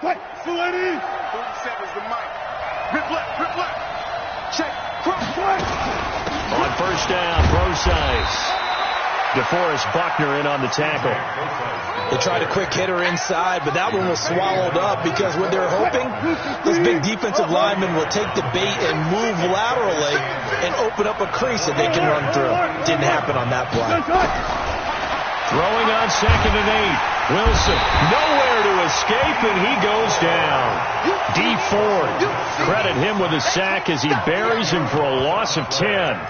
Fight. 47's the mic. Rip left. Check. Cross. On first down, Brosize. DeForest Buckner in on the tackle. They tried a quick hitter inside, but that one was swallowed up because what they're hoping, this big defensive lineman will take the bait and move laterally and open up a crease that they can run through. Didn't happen on that play. Throwing on 2nd and 8. Wilson, nowhere to escape, and he goes down. D. Ford, credit him with a sack as he buries him for a loss of 10.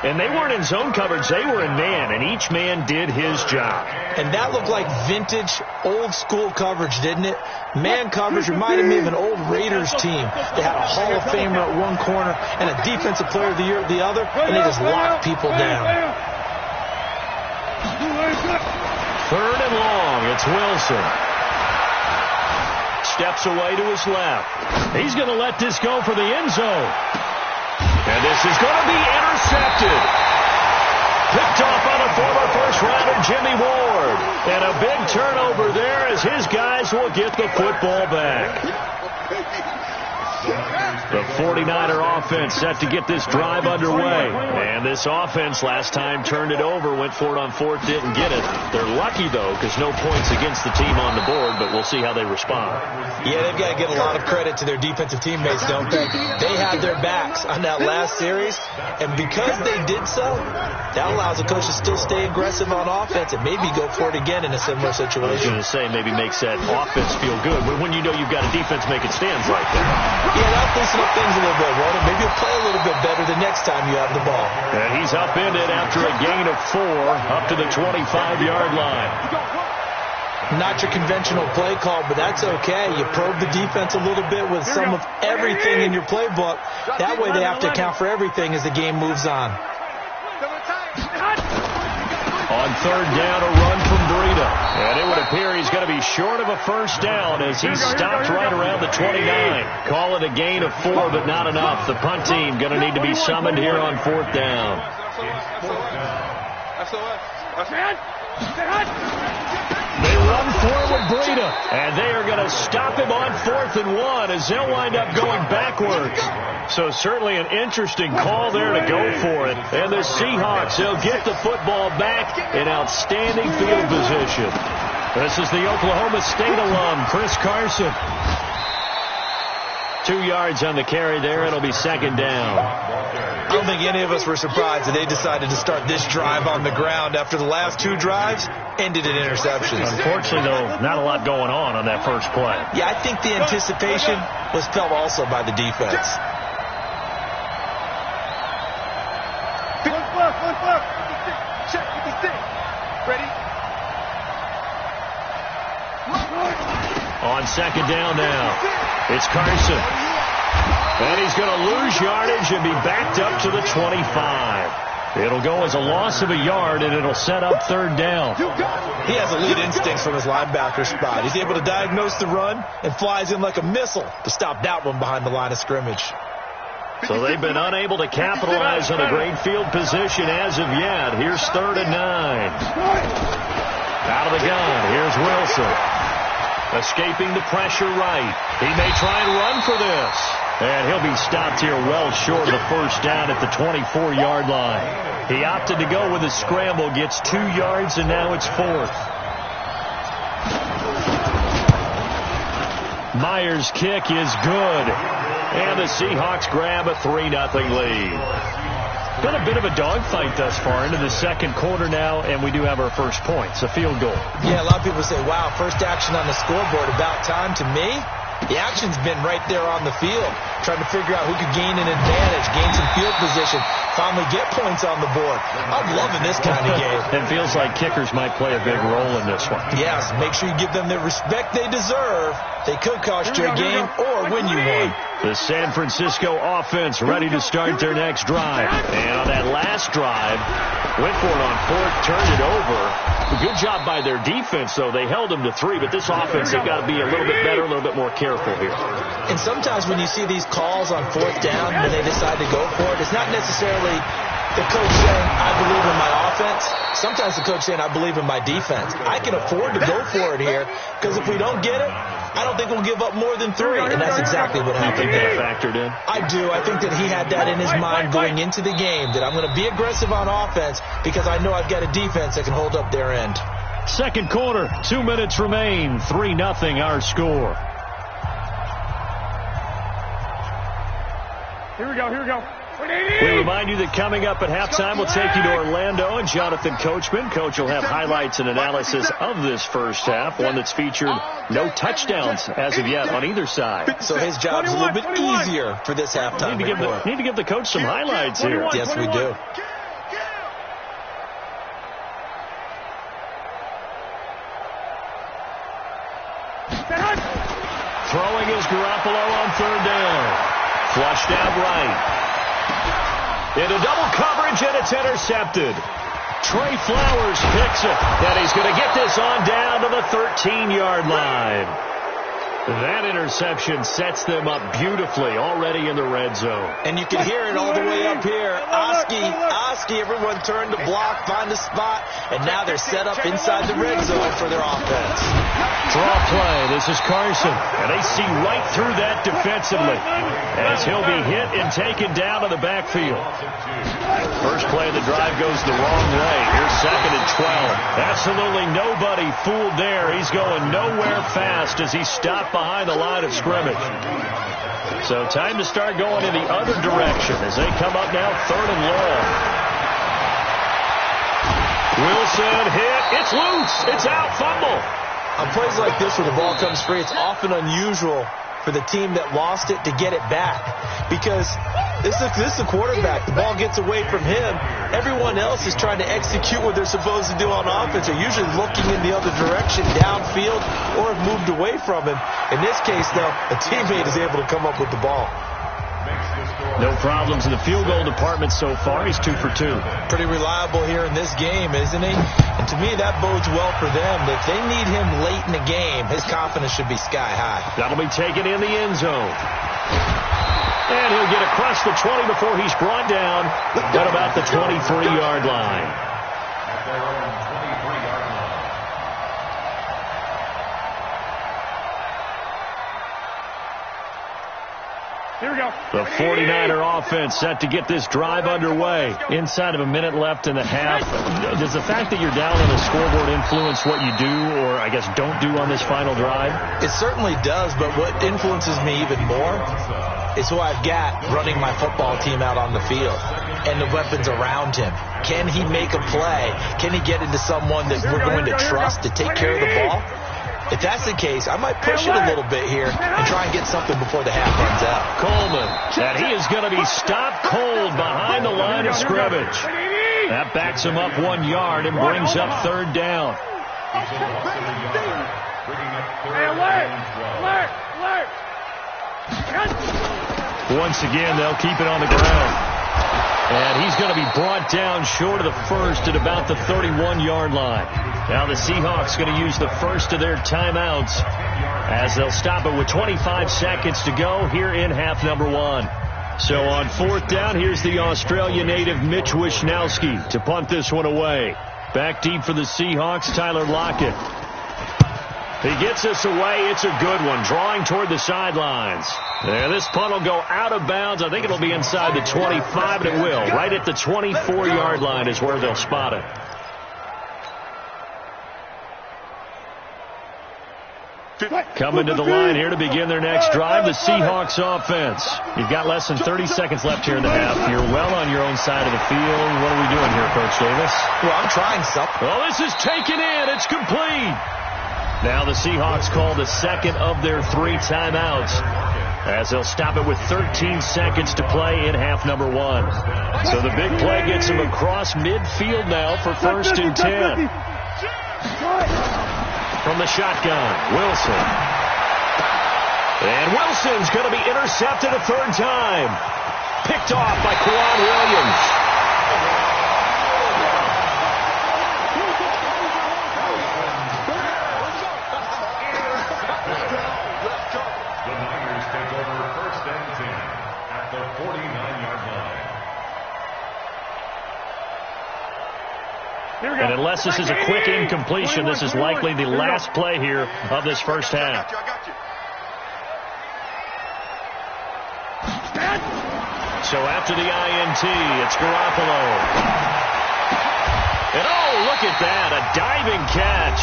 And they weren't in zone coverage, they were in man, and each man did his job. And that looked like vintage, old-school coverage, didn't it? Man coverage reminded me of an old Raiders team. They had a Hall of Famer at one corner and a Defensive Player of the Year at the other, and they just locked people down. 3rd and long, it's Wilson. Steps away to his left. He's going to let this go for the end zone. And this is going to be intercepted. Picked off on a former first-rounder, Jimmy Ward. And a big turnover there as his guys will get the football back. The 49er offense set to get this drive underway. And this offense last time turned it over, went for it on 4th, didn't get it. They're lucky, though, because no points against the team on the board, but we'll see how they respond. Yeah, they've got to give a lot of credit to their defensive teammates, don't they? They had their backs on that last series, and because they did so, that allows the coach to still stay aggressive on offense and maybe go for it again in a similar situation. I was going to say, maybe makes that offense feel good, but when you know you've got a defense making stands right there. Yeah, that'll loosen up things a little bit, won't it? Maybe you'll play a little bit better the next time you have the ball. And he's upended after a gain of 4 up to the 25-yard line. Not your conventional play call, but that's okay. You probe the defense a little bit with some of everything in your playbook. That way they have to account for everything as the game moves on. On 3rd down, a run from Breida. And it would appear he's going to be short of a first down as he stopped right around the 29. Call it a gain of 4, but not enough. The punt team going to need to be summoned here on 4th down. They run forward Breida, and they are going to stop him on 4th and 1 as they'll wind up going backwards. So certainly an interesting call there to go for it. And the Seahawks, they'll get the football back in outstanding field position. This is the Oklahoma State alum, Chris Carson. 2 yards on the carry there. It'll be 2nd down. I don't think any of us were surprised that they decided to start this drive on the ground after the last 2 drives ended in interceptions. Unfortunately, though, not a lot going on that first play. Yeah, I think the anticipation was felt also by the defense. Check with the stick. Ready? On 2nd down now, it's Carson. And he's going to lose yardage and be backed up to the 25. It'll go as a loss of a yard, and it'll set up 3rd down. He has elite instincts from his linebacker spot. He's able to diagnose the run and flies in like a missile to stop that one behind the line of scrimmage. So they've been unable to capitalize on a great field position as of yet. Here's 3rd and 9. Out of the gun, here's Wilson. Escaping the pressure right. He may try and run for this. And he'll be stopped here well short of the first down at the 24-yard line. He opted to go with a scramble, gets 2 yards, and now it's 4th. Myers' kick is good. And the Seahawks grab a 3-0 lead. Been a bit of a dogfight thus far into the 2nd quarter now, and we do have our first points, a field goal. Yeah, a lot of people say, wow, first action on the scoreboard, about time. To me, the action's been right there on the field, trying to figure out who could gain an advantage, gain some field position, finally get points on the board. I'm loving this kind of game. It feels like kickers might play a big role in this one. Yes, make sure you give them the respect they deserve. They could cost you a game or win you one. The San Francisco offense ready to start their next drive. And on that last drive, went for it on 4th, turned it over. Good job by their defense, though. They held them to 3, but this offense, they've got to be a little bit better, a little bit more careful here. And sometimes when you see these calls on 4th down, when they decide to go for it, it's not necessarily the coach saying, I believe in my offense. Sometimes the coach saying, I believe in my defense. I can afford to go for it here, because if we don't get it, I don't think we'll give up more than 3, and that's exactly what happened there. Factored in? I do. I think that he had that in his mind going into the game, that I'm going to be aggressive on offense because I know I've got a defense that can hold up their end. Second quarter, 2 minutes remain, 3-0 our score. Here we go. We remind you that coming up at halftime, we'll take you to Orlando and Jonathan Coachman. Coach will have highlights and analysis of this first half, one that's featured no touchdowns as of yet on either side. So his job's a little bit easier for this halftime. Need to give the coach some highlights here. Yes, we do. Throwing is Garoppolo on third down. Flushed out right. Into double coverage, and it's intercepted. Trey Flowers picks it, and he's going to get this on down to the 13-yard line. That interception sets them up beautifully already in the red zone. And you can hear it all the way up here. Oski, everyone turned to block, find a spot, and now they're set up inside the red zone for their offense. Draw play. This is Carson, and they see right through that defensively as he'll be hit and taken down to the backfield. First play of the drive goes the wrong way. Here's 2nd and 12. Absolutely nobody fooled there. He's going nowhere fast as he stopped behind the line of scrimmage. So time to start going in the other direction as they come up now 3rd and long. Wilson hit. It's loose. It's out. Fumble. On plays like this where the ball comes free, it's often unusual for the team that lost it to get it back because this is the quarterback. The ball gets away from him. Everyone else is trying to execute what they're supposed to do on offense. They're usually looking in the other direction, downfield, or have moved away from him. In this case, though, a teammate is able to come up with the ball. No problems in the field goal department so far. He's 2 for 2. Pretty reliable here in this game, isn't he? And to me, that bodes well for them. If they need him late in the game, his confidence should be sky high. That'll be taken in the end zone. And he'll get across the 20 before he's brought down at about the 23-yard line. Here we go. The 49er offense set to get this drive underway. Inside of a minute left in the half. Does the fact that you're down on the scoreboard influence what you do or, I guess, don't do on this final drive? It certainly does, but what influences me even more is who I've got running my football team out on the field and the weapons around him. Can he make a play? Can he get into someone that we're going to trust to take care of the ball? If that's the case, I might push it a little bit here and try and get something before the half runs out. Coleman, and he is going to be stopped cold behind the line of scrimmage. That backs him up 1 yard and brings up 3rd down. Once again, they'll keep it on the ground. And he's going to be brought down short of the first at about the 31-yard line. Now the Seahawks going to use the first of their timeouts as they'll stop it with 25 seconds to go here in half number 1. So on 4th down, here's the Australia native Mitch Wishnowski to punt this one away. Back deep for the Seahawks, Tyler Lockett. He gets this away. It's a good one, drawing toward the sidelines. There, this punt will go out of bounds. I think it'll be inside the 25, and it will. Right at the 24-yard line is where they'll spot it. Coming to the line here to begin their next drive, the Seahawks offense. You've got less than 30 seconds left here in the half. You're well on your own side of the field. What are we doing here, Coach Davis? Well, I'm trying something. Well, this is taken in. It's complete. Now the Seahawks call the second of their 3 timeouts as they'll stop it with 13 seconds to play in half number 1. So the big play gets them across midfield now for 1st and 10. From the shotgun, Wilson. And Wilson's going to be intercepted a 3rd time. Picked off by Quan Williams. The Niners take over 1st and 10 at the 49-yard line. And unless this is a quick incompletion, this is likely the last play here of this first half. So after the INT, it's Garoppolo. And oh, look at that, a diving catch.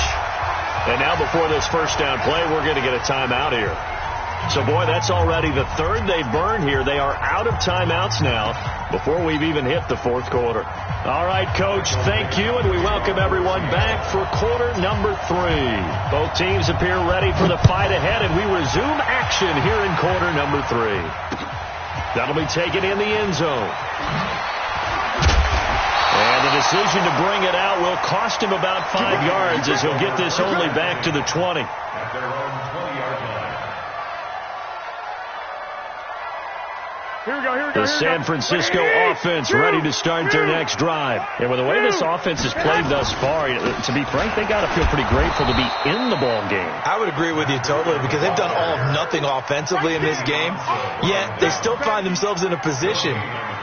And now before this first down play, we're going to get a timeout here. So, boy, that's already the third they've burned here. They are out of timeouts now before we've even hit the fourth quarter. All right, Coach, thank you, and we welcome everyone back for quarter number 3. Both teams appear ready for the fight ahead, and we resume action here in quarter number 3. That'll be taken in the end zone. And the decision to bring it out will cost him about 5 yards as he'll get this only back to the 20. At their own 20-yard line. The San Francisco offense ready to start their next drive. And with the way this offense has played thus far, to be frank, they got to feel pretty grateful to be in the ball game. I would agree with you totally, because they've done all of nothing offensively in this game, yet they still find themselves in a position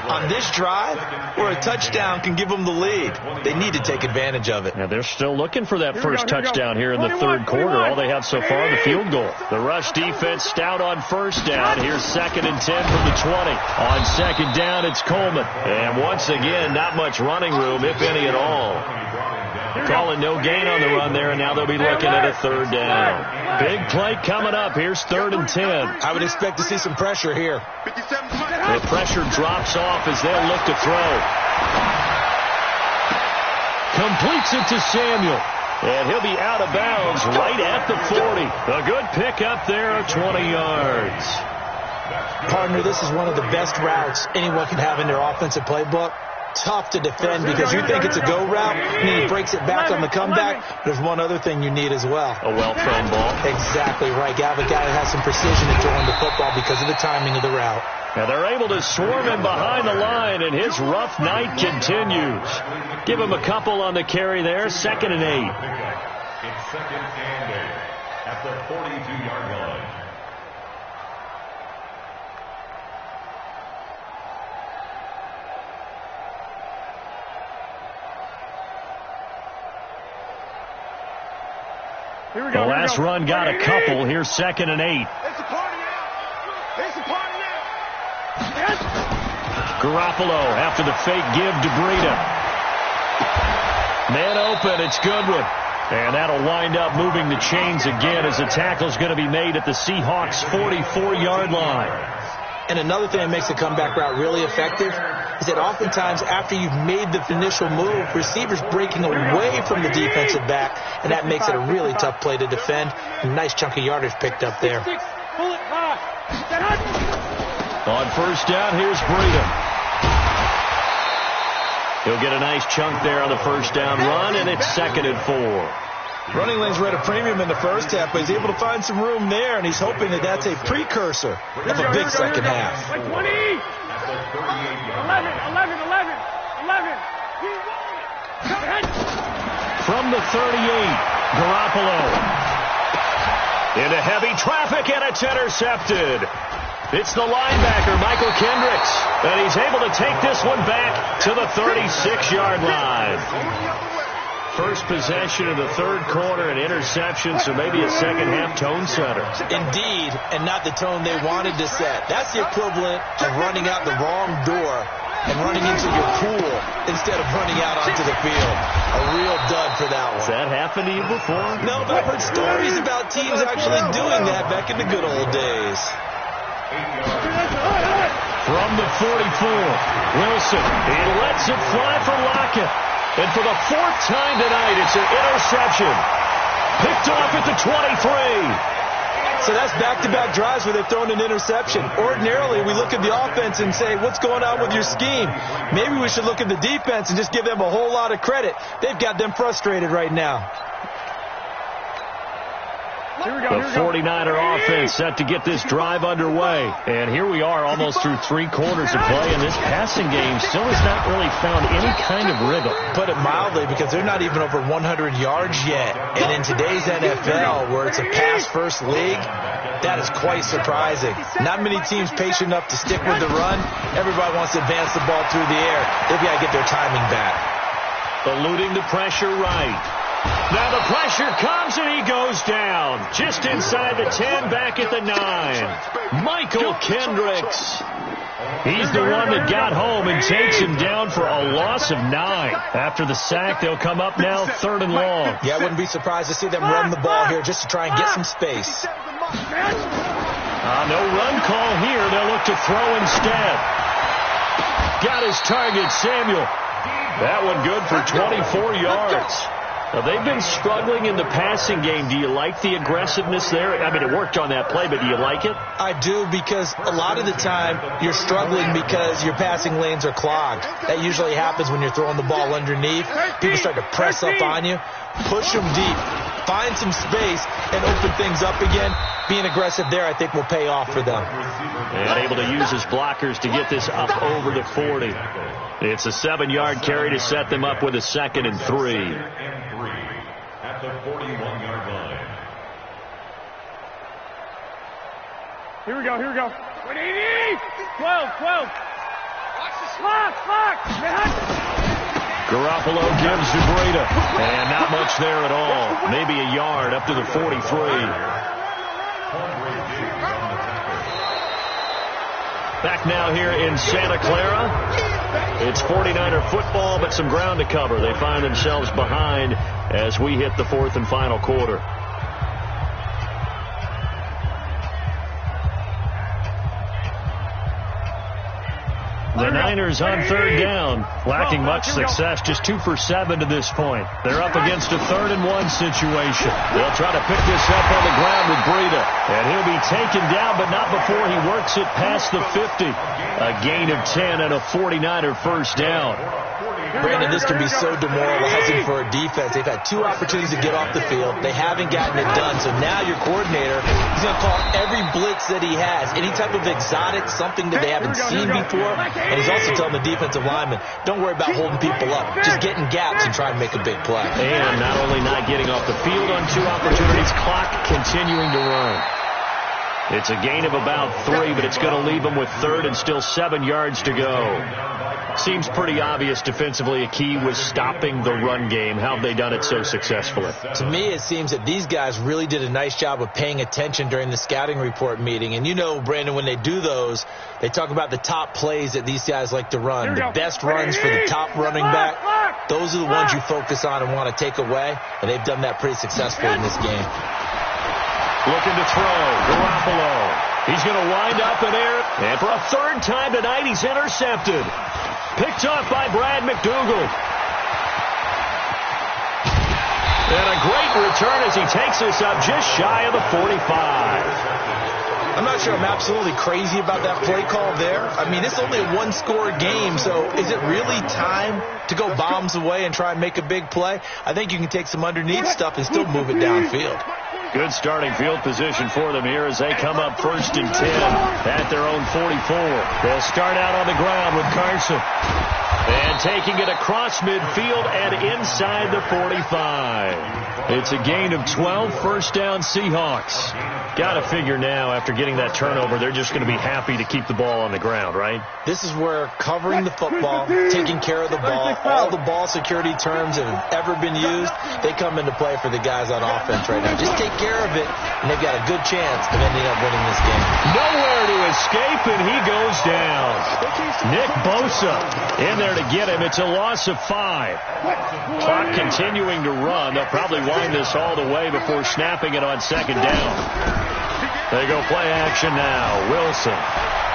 on this drive where a touchdown can give them the lead. They need to take advantage of it. Now they're still looking for that first touchdown here in the third quarter. All they have so far, the field goal. The rush defense stout on first down. Here's 2nd and 10 from the 20. On second down, it's Coleman. And once again, not much running room, if any at all. Calling no gain on the run there, and now they'll be looking at a third down. Big play coming up. Here's 3rd and 10. I would expect to see some pressure here. The pressure drops off as they'll look to throw. Completes it to Samuel. And he'll be out of bounds right at the 40. A good pickup there of 20 yards. Partner, this is one of the best routes anyone can have in their offensive playbook. Tough to defend because you think it's a go route, and then he breaks it back on the comeback. There's one other thing you need as well. A well-thrown ball. Exactly right. You have a guy that has some precision in throwing the football because of the timing of the route. Now they're able to swarm him behind the line, and his rough night continues. Give him a couple on the carry there. 2nd and 8. It's 2nd and 8 at the 42-yard line. The last run got a couple. Here's 2nd and 8. It's a party out. It's a party out. Garoppolo after the fake give to Breida. Man open. It's Goodwin. And that'll wind up moving the chains again as the tackle's going to be made at the Seahawks' 44-yard line. And another thing that makes the comeback route really effective is that oftentimes after you've made the initial move, receivers breaking away from the defensive back, and that makes it a really tough play to defend. A nice chunk of yardage picked up there. On first down, here's Breida. He'll get a nice chunk there on the first down run, and it's 2nd and 4. Running lanes were at a premium in the first half, but he's able to find some room there, and he's hoping that that's a precursor of a big second half. 11. From the 38, Garoppolo. Into heavy traffic, and it's intercepted. It's the linebacker, Michael Kendricks, and he's able to take this one back to the 36-yard line. First possession of the third quarter, an interception, so maybe a second-half tone setter. Indeed, and not the tone they wanted to set. That's the equivalent of running out the wrong door and running into your pool instead of running out onto the field. A real dud for that one. Has that happened to you before? No, but I've heard stories about teams actually doing that back in the good old days. From the 44, Wilson. He lets it fly for Lockett. And for the 4th time tonight, it's an interception. Picked off at the 23. So that's back-to-back drives where they've thrown an interception. Ordinarily, we look at the offense and say, what's going on with your scheme? Maybe we should look at the defense and just give them a whole lot of credit. They've got them frustrated right now. The 49er offense set to get this drive underway. And here we are almost through 3 quarters of play, and this passing game still has not really found any kind of rhythm. Put it mildly, because they're not even over 100 yards yet. And in today's NFL, where it's a pass-first league, that is quite surprising. Not many teams patient enough to stick with the run. Everybody wants to advance the ball through the air. They've got to get their timing back. eluding the pressure right. Now the pressure comes and he goes down. Just inside the 10, back at the 9. Michael Kendricks. He's the one that got home and takes him down for a loss of 9. After the sack, they'll come up now 3rd and long. Yeah, I wouldn't be surprised to see them run the ball here just to try and get some space. No run call here. They'll look to throw instead. Got his target, Samuel. That one good for 24 yards. Now, they've been struggling in the passing game. Do you like the aggressiveness there? I mean, it worked on that play, but do you like it? I do, because a lot of the time you're struggling because your passing lanes are clogged. That usually happens when you're throwing the ball underneath. People start to press up on you. Push them deep. Find some space and open things up again. Being aggressive there, I think, will pay off for them. And able to use his blockers to get this up over the 40. It's a 7-yard carry to set them up with a 2nd and 3. At the 41-yard line. Here we go. 12. Watch the clock. Garoppolo gives to Breida. And not much there at all. Maybe a yard up to the 43. Back now here in Santa Clara. It's 49er football, but some ground to cover. They find themselves behind as we hit the 4th and final quarter. The Niners on 3rd down, lacking much success, just 2 for 7 to this point. They're up against a 3rd and 1 situation. They'll try to pick this up on the ground with Breida, and he'll be taken down, but not before he works it past the 50. A gain of 10 and a 49er first down. Brandon, this can be so demoralizing for a defense. They've had 2 opportunities to get off the field. They haven't gotten it done. So now your coordinator is going to call every blitz that he has, any type of exotic, something that they haven't seen before. And he's also telling the defensive lineman, don't worry about holding people up. Just get in gaps and try and make a big play. And not only not getting off the field on 2 opportunities, clock continuing to run. It's a gain of about 3, but it's going to leave them with 3rd and still 7 yards to go. Seems pretty obvious defensively a key was stopping the run game. How have they done it so successfully? To me, it seems that these guys really did a nice job of paying attention during the scouting report meeting. And you know, Brandon, when they do those, they talk about the top plays that these guys like to run. The best runs for the top running back. Those are the ones you focus on and want to take away. And they've done that pretty successfully in this game. Looking to throw. Garoppolo. He's going to wind up in air. And for a 3rd time tonight, he's intercepted. Picked off by Brad McDougal. And a great return as he takes us up just shy of the 45. I'm not sure I'm absolutely crazy about that play call there. I mean, it's only a 1-score game, so is it really time to go bombs away and try and make a big play? I think you can take some underneath stuff and still move it downfield. Good starting field position for them here as they come up 1st and 10 at their own 44. They'll start out on the ground with Carson. And taking it across midfield and inside the 45. It's a gain of 12, 1st down Seahawks. Got to figure now after getting that turnover, they're just going to be happy to keep the ball on the ground, right? This is where covering the football, taking care of the ball, all the ball security terms that have ever been used, they come into play for the guys on offense right now. Just take care of it, and they've got a good chance of ending up winning this game. Nowhere to escape, and he goes down. Nick Bosa in there to get him. It's a loss of 5. Clock continuing to run. They'll probably wind this all the way before snapping it on 2nd down. They go play action now. Wilson.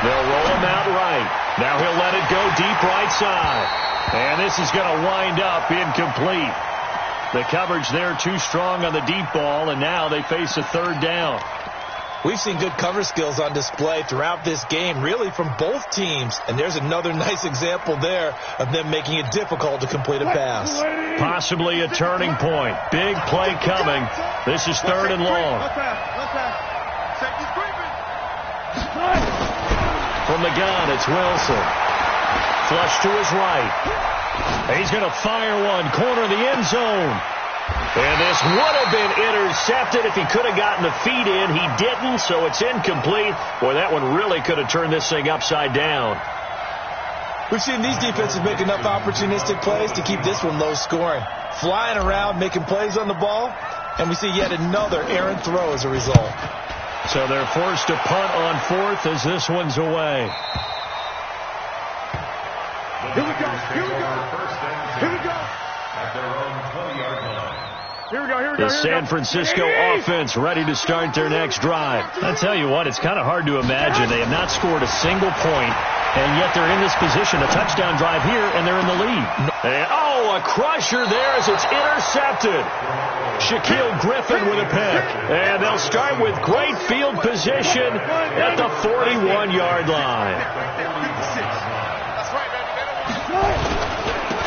They'll roll him out right. Now he'll let it go deep right side. And this is going to wind up incomplete. The coverage there too strong on the deep ball, and now they face a 3rd down. We've seen good cover skills on display throughout this game, really from both teams. And there's another nice example there of them making it difficult to complete a pass. Possibly a turning point. Big play coming. This is 3rd and long. From the gun, it's Wilson. Flush to his right. He's going to fire one. Corner of the end zone. And this would have been intercepted if he could have gotten the feet in. He didn't, so it's incomplete. Boy, that one really could have turned this thing upside down. We've seen these defenses make enough opportunistic plays to keep this one low scoring. Flying around, making plays on the ball, and we see yet another errant throw as a result. So they're forced to punt on fourth as this one's away. Here we go. Here we go. Here we go. At their own 20-yard line. Here we go. Here we go. The San Francisco offense ready to start their next drive. I tell you what, it's kind of hard to imagine. They have not scored a single point, and yet they're in this position. A touchdown drive here, and they're in the lead. And, a crusher there as it's intercepted. Shaquille Griffin with a pick. And they'll start with great field position at the 41-yard line.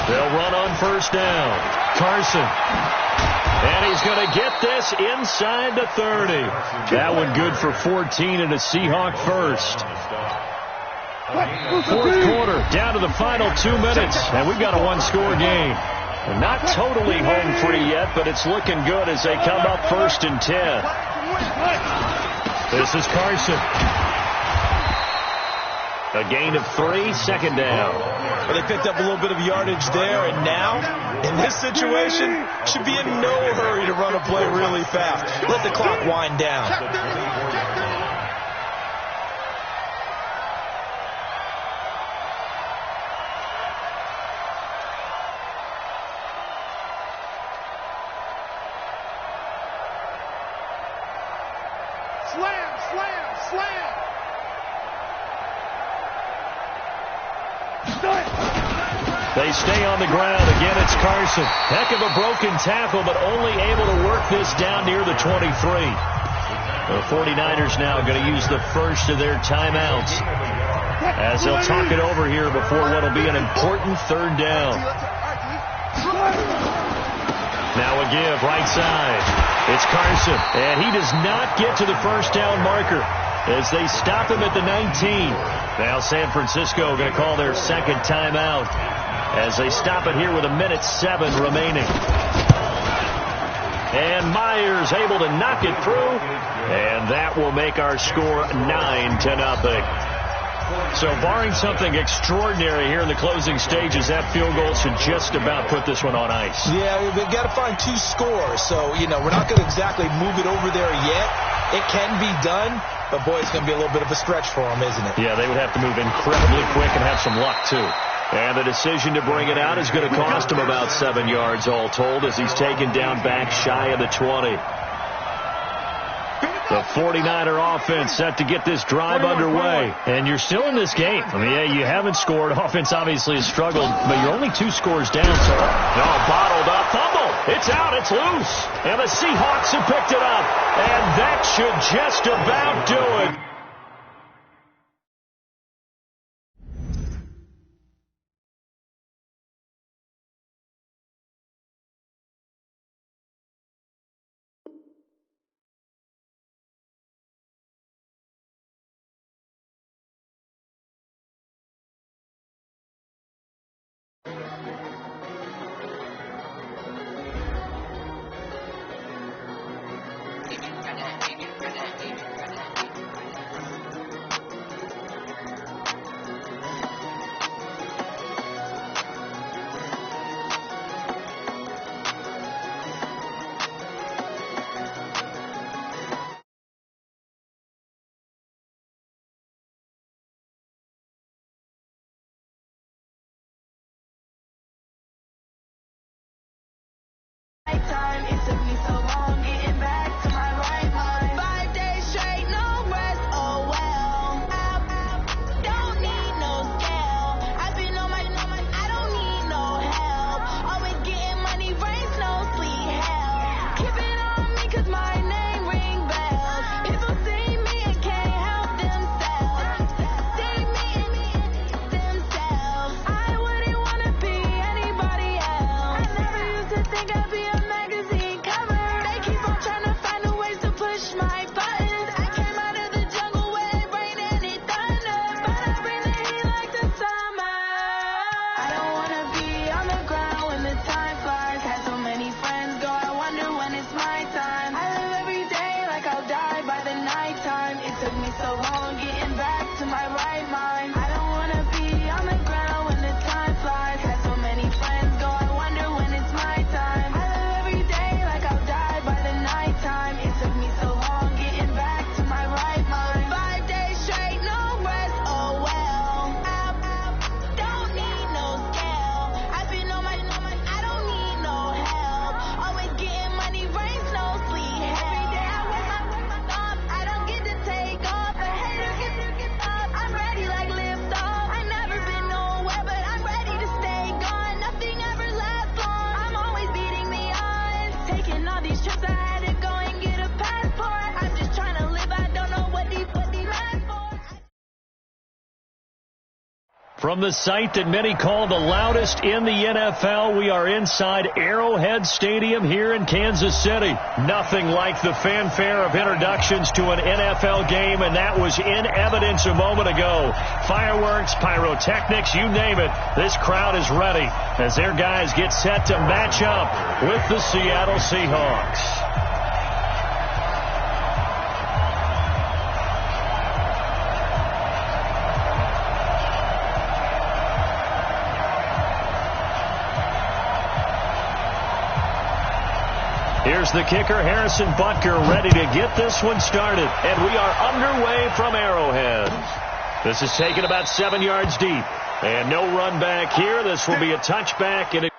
They'll run on first down. Carson. And he's going to get this inside the 30. That one good for 14 and a Seahawk first. Fourth quarter, down to the final 2 minutes, and we've got a one-score game. They're not totally home free yet, but it's looking good as they come up 1st and 10. This is Carson. A gain of 3, second down. Well, they picked up a little bit of yardage there, and now, in this situation, should be in no hurry to run a play really fast. Let the clock wind down. Slam, slam, slam. They stay on the ground. Again, it's Carson. Heck of a broken tackle, but only able to work this down near the 23. The 49ers now going to use the first of their timeouts as they'll talk it over here before what will be an important third down. Now a give, right side. It's Carson, and he does not get to the first down marker as they stop him at the 19. Now San Francisco going to call their second timeout as they stop it here with 1:07 remaining. And Myers able to knock it through, and that will make our score 9-0. So barring something extraordinary here in the closing stages, that field goal should just about put this one on ice. Yeah, we've got to find 2 scores. So, we're not going to exactly move it over there yet. It can be done, but, boy, it's going to be a little bit of a stretch for them, isn't it? Yeah, they would have to move incredibly quick and have some luck, too. And the decision to bring it out is going to cost him about 7 yards all told as he's taken down back shy of the 20. The 49er offense set to get this drive underway. And you're still in this game. I mean, yeah, you haven't scored. Offense obviously has struggled, but you're only 2 scores down. So, bottled up. Fumble. It's out. It's loose. And the Seahawks have picked it up. And that should just about do it. From the site that many call the loudest in the NFL, we are inside Arrowhead Stadium here in Kansas City. Nothing like the fanfare of introductions to an NFL game, and that was in evidence a moment ago. Fireworks, pyrotechnics, you name it. This crowd is ready as their guys get set to match up with the Seattle Seahawks. Here's the kicker, Harrison Butker, ready to get this one started. And we are underway from Arrowhead. This is taken about 7 yards deep. And no run back here. This will be a touchback. And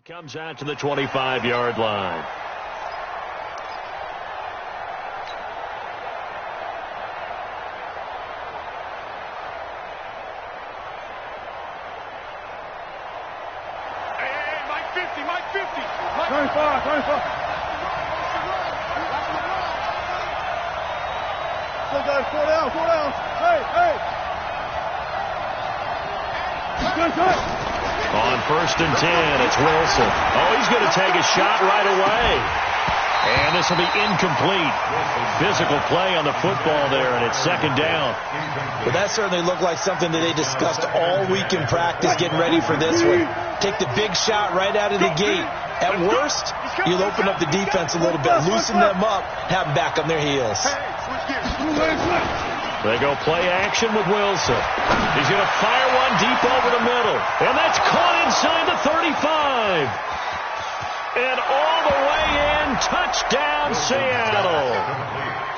comes out to the 25-yard line. Hey, Mike 50, Mike 50. 25. Still got 4 down. Hey. Good. On 1st and 10, it's Wilson. Oh, he's going to take a shot right away. And this will be incomplete. Physical play on the football there, and it's second down. Well, that certainly looked like something that they discussed all week in practice, getting ready for this one. Take the big shot right out of the gate. At worst, you'll open up the defense a little bit, loosen them up, have them back on their heels. They go play action with Wilson. He's going to fire one deep over the middle. And that's caught inside the 35. And all the way in, touchdown Seattle.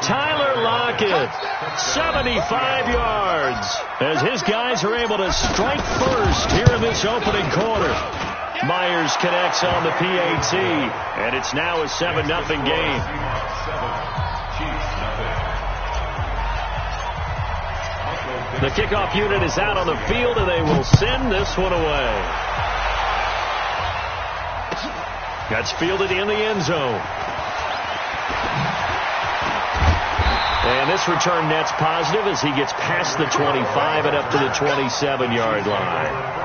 Tyler Lockett, 75 yards, as his guys are able to strike first here in this opening quarter. Myers connects on the PAT, and it's now a 7-0 game. The kickoff unit is out on the field, and they will send this one away. That's fielded in the end zone. And this return net's positive as he gets past the 25 and up to the 27-yard line.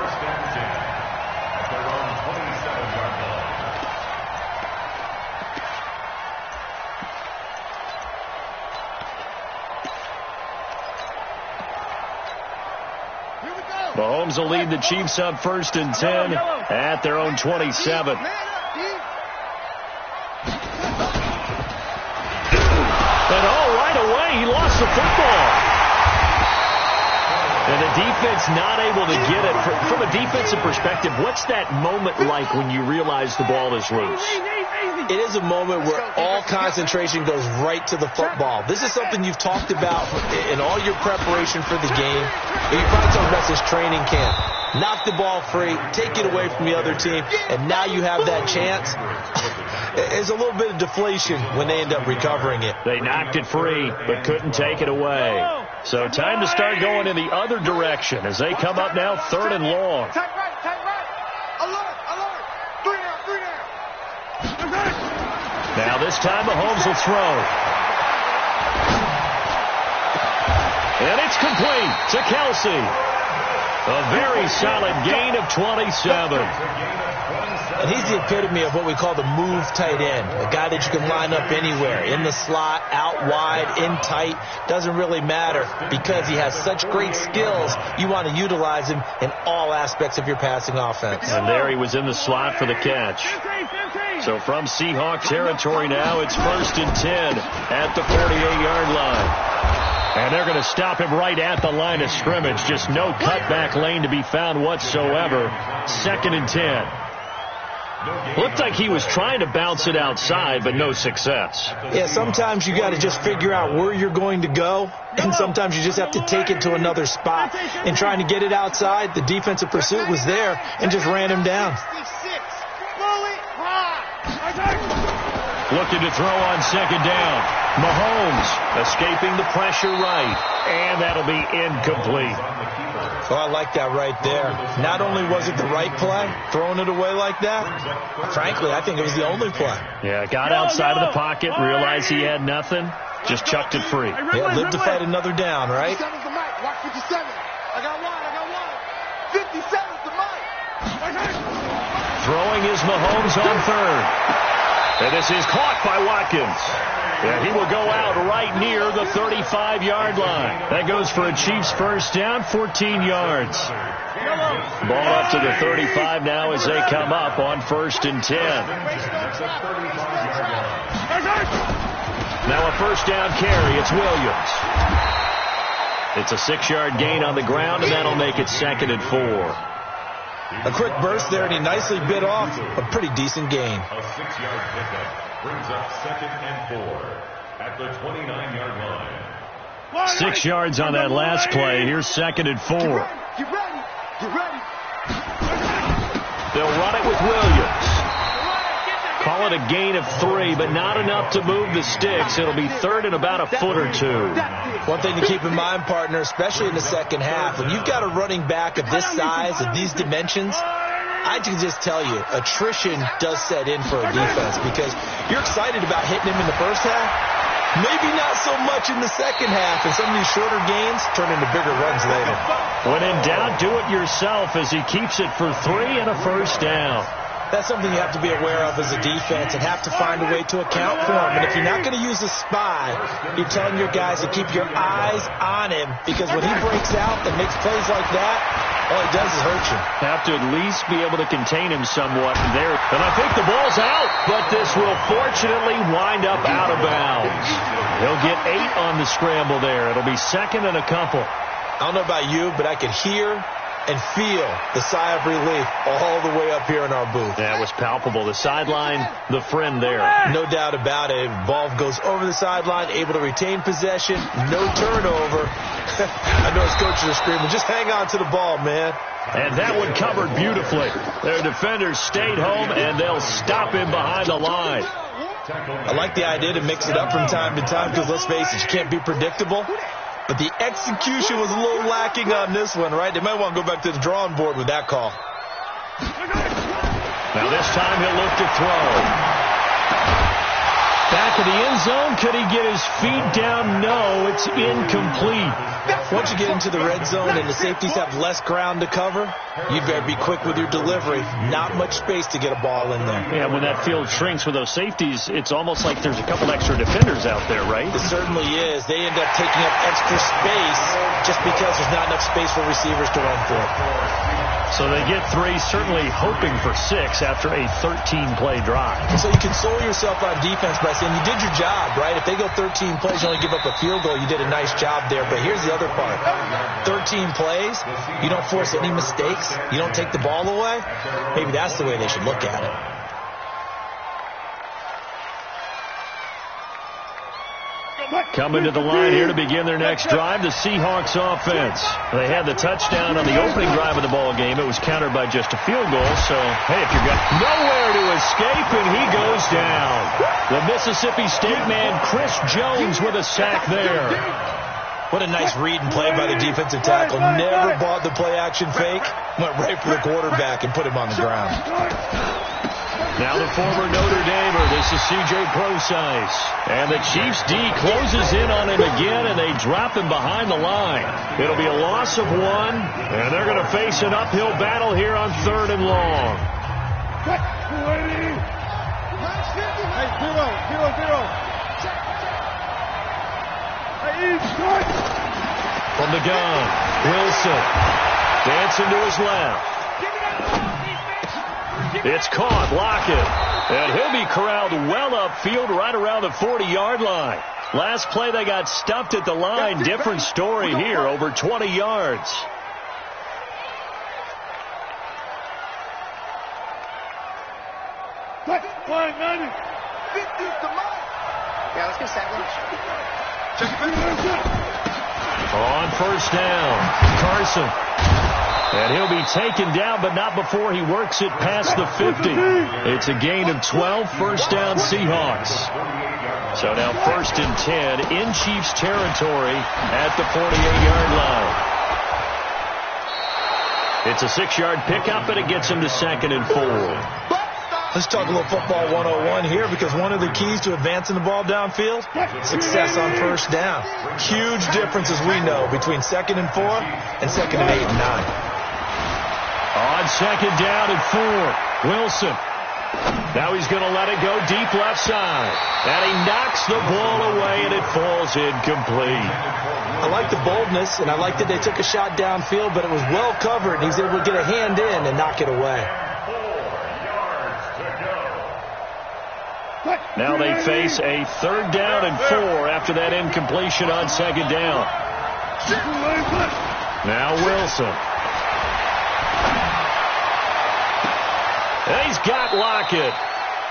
Mahomes will lead the Chiefs up 1st and 10 at their own 27. And right away, he lost the football. And the defense not able to get it. From a defensive perspective, what's that moment like when you realize the ball is loose? It is a moment where all concentration goes right to the football. This is something you've talked about in all your preparation for the game. You probably talked about this training camp. Knock the ball free, take it away from the other team, and now you have that chance. There's a little bit of deflation when they end up recovering it. They knocked it free, but couldn't take it away. So time to start going in the other direction as they come up now 3rd and long. Tight right. Alert. 3 down. Now this time Mahomes will throw. And it's complete to Kelsey. A very solid gain of 27. And he's the epitome of what we call the move tight end. A guy that you can line up anywhere. In the slot, out wide, in tight. Doesn't really matter because he has such great skills. You want to utilize him in all aspects of your passing offense. And there he was in the slot for the catch. So from Seahawk territory now, it's 1st and 10 at the 48-yard line. And they're going to stop him right at the line of scrimmage. Just no cutback lane to be found whatsoever. 2nd and 10. Looked like he was trying to bounce it outside, but no success. Yeah, sometimes you got to just figure out where you're going to go, and sometimes you just have to take it to another spot. And trying to get it outside, the defensive pursuit was there and just ran him down. Looking to throw on 2nd down. Mahomes escaping the pressure right, and that'll be incomplete. Oh, I like that right there. Not only was it the right play, throwing it away like that, frankly, I think it was the only play. Yeah, got outside of the pocket, realized he had nothing, just chucked it free. Yeah, lived to fight another down, right? 57's the mic. Watch 57. I got one. 57's the mic. Throwing is Mahomes on 3rd. And this is caught by Watkins. And he will go out right near the 35-yard line. That goes for a Chiefs first down, 14 yards. Ball up to the 35 now as they come up on 1st and 10. Now a first down carry. It's Williams. It's a 6-yard gain on the ground, and that'll make it 2nd and 4. A quick burst there, and he nicely bit off a pretty decent gain. A 6-yard pickup brings up 2nd and 4 at the 29-yard line. 6 yards on that last play. Here's 2nd and 4. Get ready. They'll run it with Williams. Call it a gain of 3, but not enough to move the sticks. It'll be 3rd and about a foot or 2. One thing to keep in mind, partner, especially in the second half, when you've got a running back of this size, of these dimensions, I can just tell you, attrition does set in for a defense because you're excited about hitting him in the first half. Maybe not so much in the second half, and some of these shorter gains turn into bigger runs later. When in doubt, do it yourself as he keeps it for 3 and a first down. That's something you have to be aware of as a defense and have to find a way to account for him. And if you're not going to use a spy, you're telling your guys to keep your eyes on him, because when he breaks out and makes plays like that, all he does is hurt you. Have to at least be able to contain him somewhat there. And I think the ball's out, but this will fortunately wind up out of bounds. He'll get 8 on the scramble there. It'll be second and a couple. I don't know about you, but I could hear and feel the sigh of relief all the way up here in our booth. That was palpable. The sideline, the friend there. No doubt about it. Ball goes over the sideline, able to retain possession, no turnover. I know his coaches are screaming, just hang on to the ball, man. And that one covered beautifully. Their defenders stayed home, and they'll stop him behind the line. I like the idea to mix it up from time to time, because let's face it, you can't be predictable. But the execution was a little lacking on this one, right? They might want to go back to the drawing board with that call. Now this time he'll look to throw. Back of the end zone. Could he get his feet down? No, it's incomplete. Once you get into the red zone and the safeties have less ground to cover, you better be quick with your delivery. Not much space to get a ball in there. Yeah, when that field shrinks with those safeties, it's almost like there's a couple extra defenders out there, right? It certainly is. They end up taking up extra space just because there's not enough space for receivers to run for. So they get 3, certainly hoping for 6 after a 13-play drive. So you console yourself on defense by saying you did your job, right? If they go 13 plays, you only give up a field goal, you did a nice job there. But here's the other part. 13 plays, you don't force any mistakes, you don't take the ball away. Maybe that's the way they should look at it. Coming to the line here to begin their next drive, the Seahawks offense. They had the touchdown on the opening drive of the ball game. It was countered by just a field goal. So, hey, if you've got nowhere to escape, and he goes down. The Mississippi State man, Chris Jones, with a sack there. What a nice read and play by the defensive tackle. Never bought the play-action fake. Went right for the quarterback and put him on the ground. Now the former Notre Damer, this is C.J. Procise. And the Chiefs D closes in on him again, and they drop him behind the line. It'll be a loss of 1, and they're going to face an uphill battle here on 3rd and long. Hey, 0-0-0. Hey, from the gun, Wilson dancing to his left. It's caught, Lockett, and he'll be corralled well upfield right around the 40-yard line. Last play they got stuffed at the line. Different story here, over 20 yards. Yeah, let's get sack On first down, Carson. And he'll be taken down, but not before he works it past the 50. It's a gain of 12, first down Seahawks. So now 1st and 10 in Chiefs territory at the 48-yard line. It's a 6-yard pickup, and it gets him to 2nd and 4. Let's talk a little football 101 here, because one of the keys to advancing the ball downfield, success on first down. Huge difference, as we know, between 2nd and 4 and 2nd and 8 and 9. On 2nd down and 4, Wilson. Now he's going to let it go deep left side. And he knocks the ball away, and it falls incomplete. I like the boldness, and I like that they took a shot downfield, but it was well covered. He was able to get a hand in and knock it away. Now they face a 3rd down and 4 after that incompletion on 2nd down. Now Wilson. And he's got Lockett.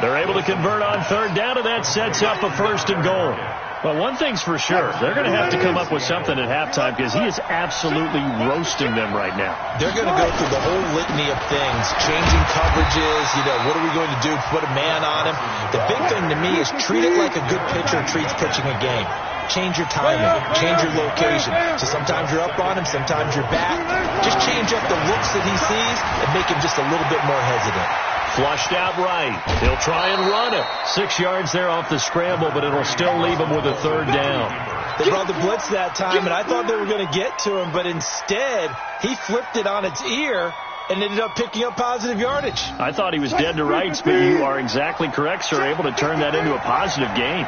They're able to convert on 3rd down, and that sets up a 1st and goal. Well, one thing's for sure. They're going to have to come up with something at halftime, because he is absolutely roasting them right now. They're going to go through the whole litany of things, changing coverages, what are we going to do, put a man on him. The big thing to me is treat it like a good pitcher treats pitching a game. Change your timing, change your location. So sometimes you're up on him, sometimes you're back. Just change up the looks that he sees and make him just a little bit more hesitant. Flushed out right. He'll try and run it. 6 yards there off the scramble, but it'll still leave him with a 3rd down. They brought the blitz that time, and I thought they were going to get to him, but instead, he flipped it on its ear and ended up picking up positive yardage. I thought he was dead to rights, but you are exactly correct, sir, able to turn that into a positive gain.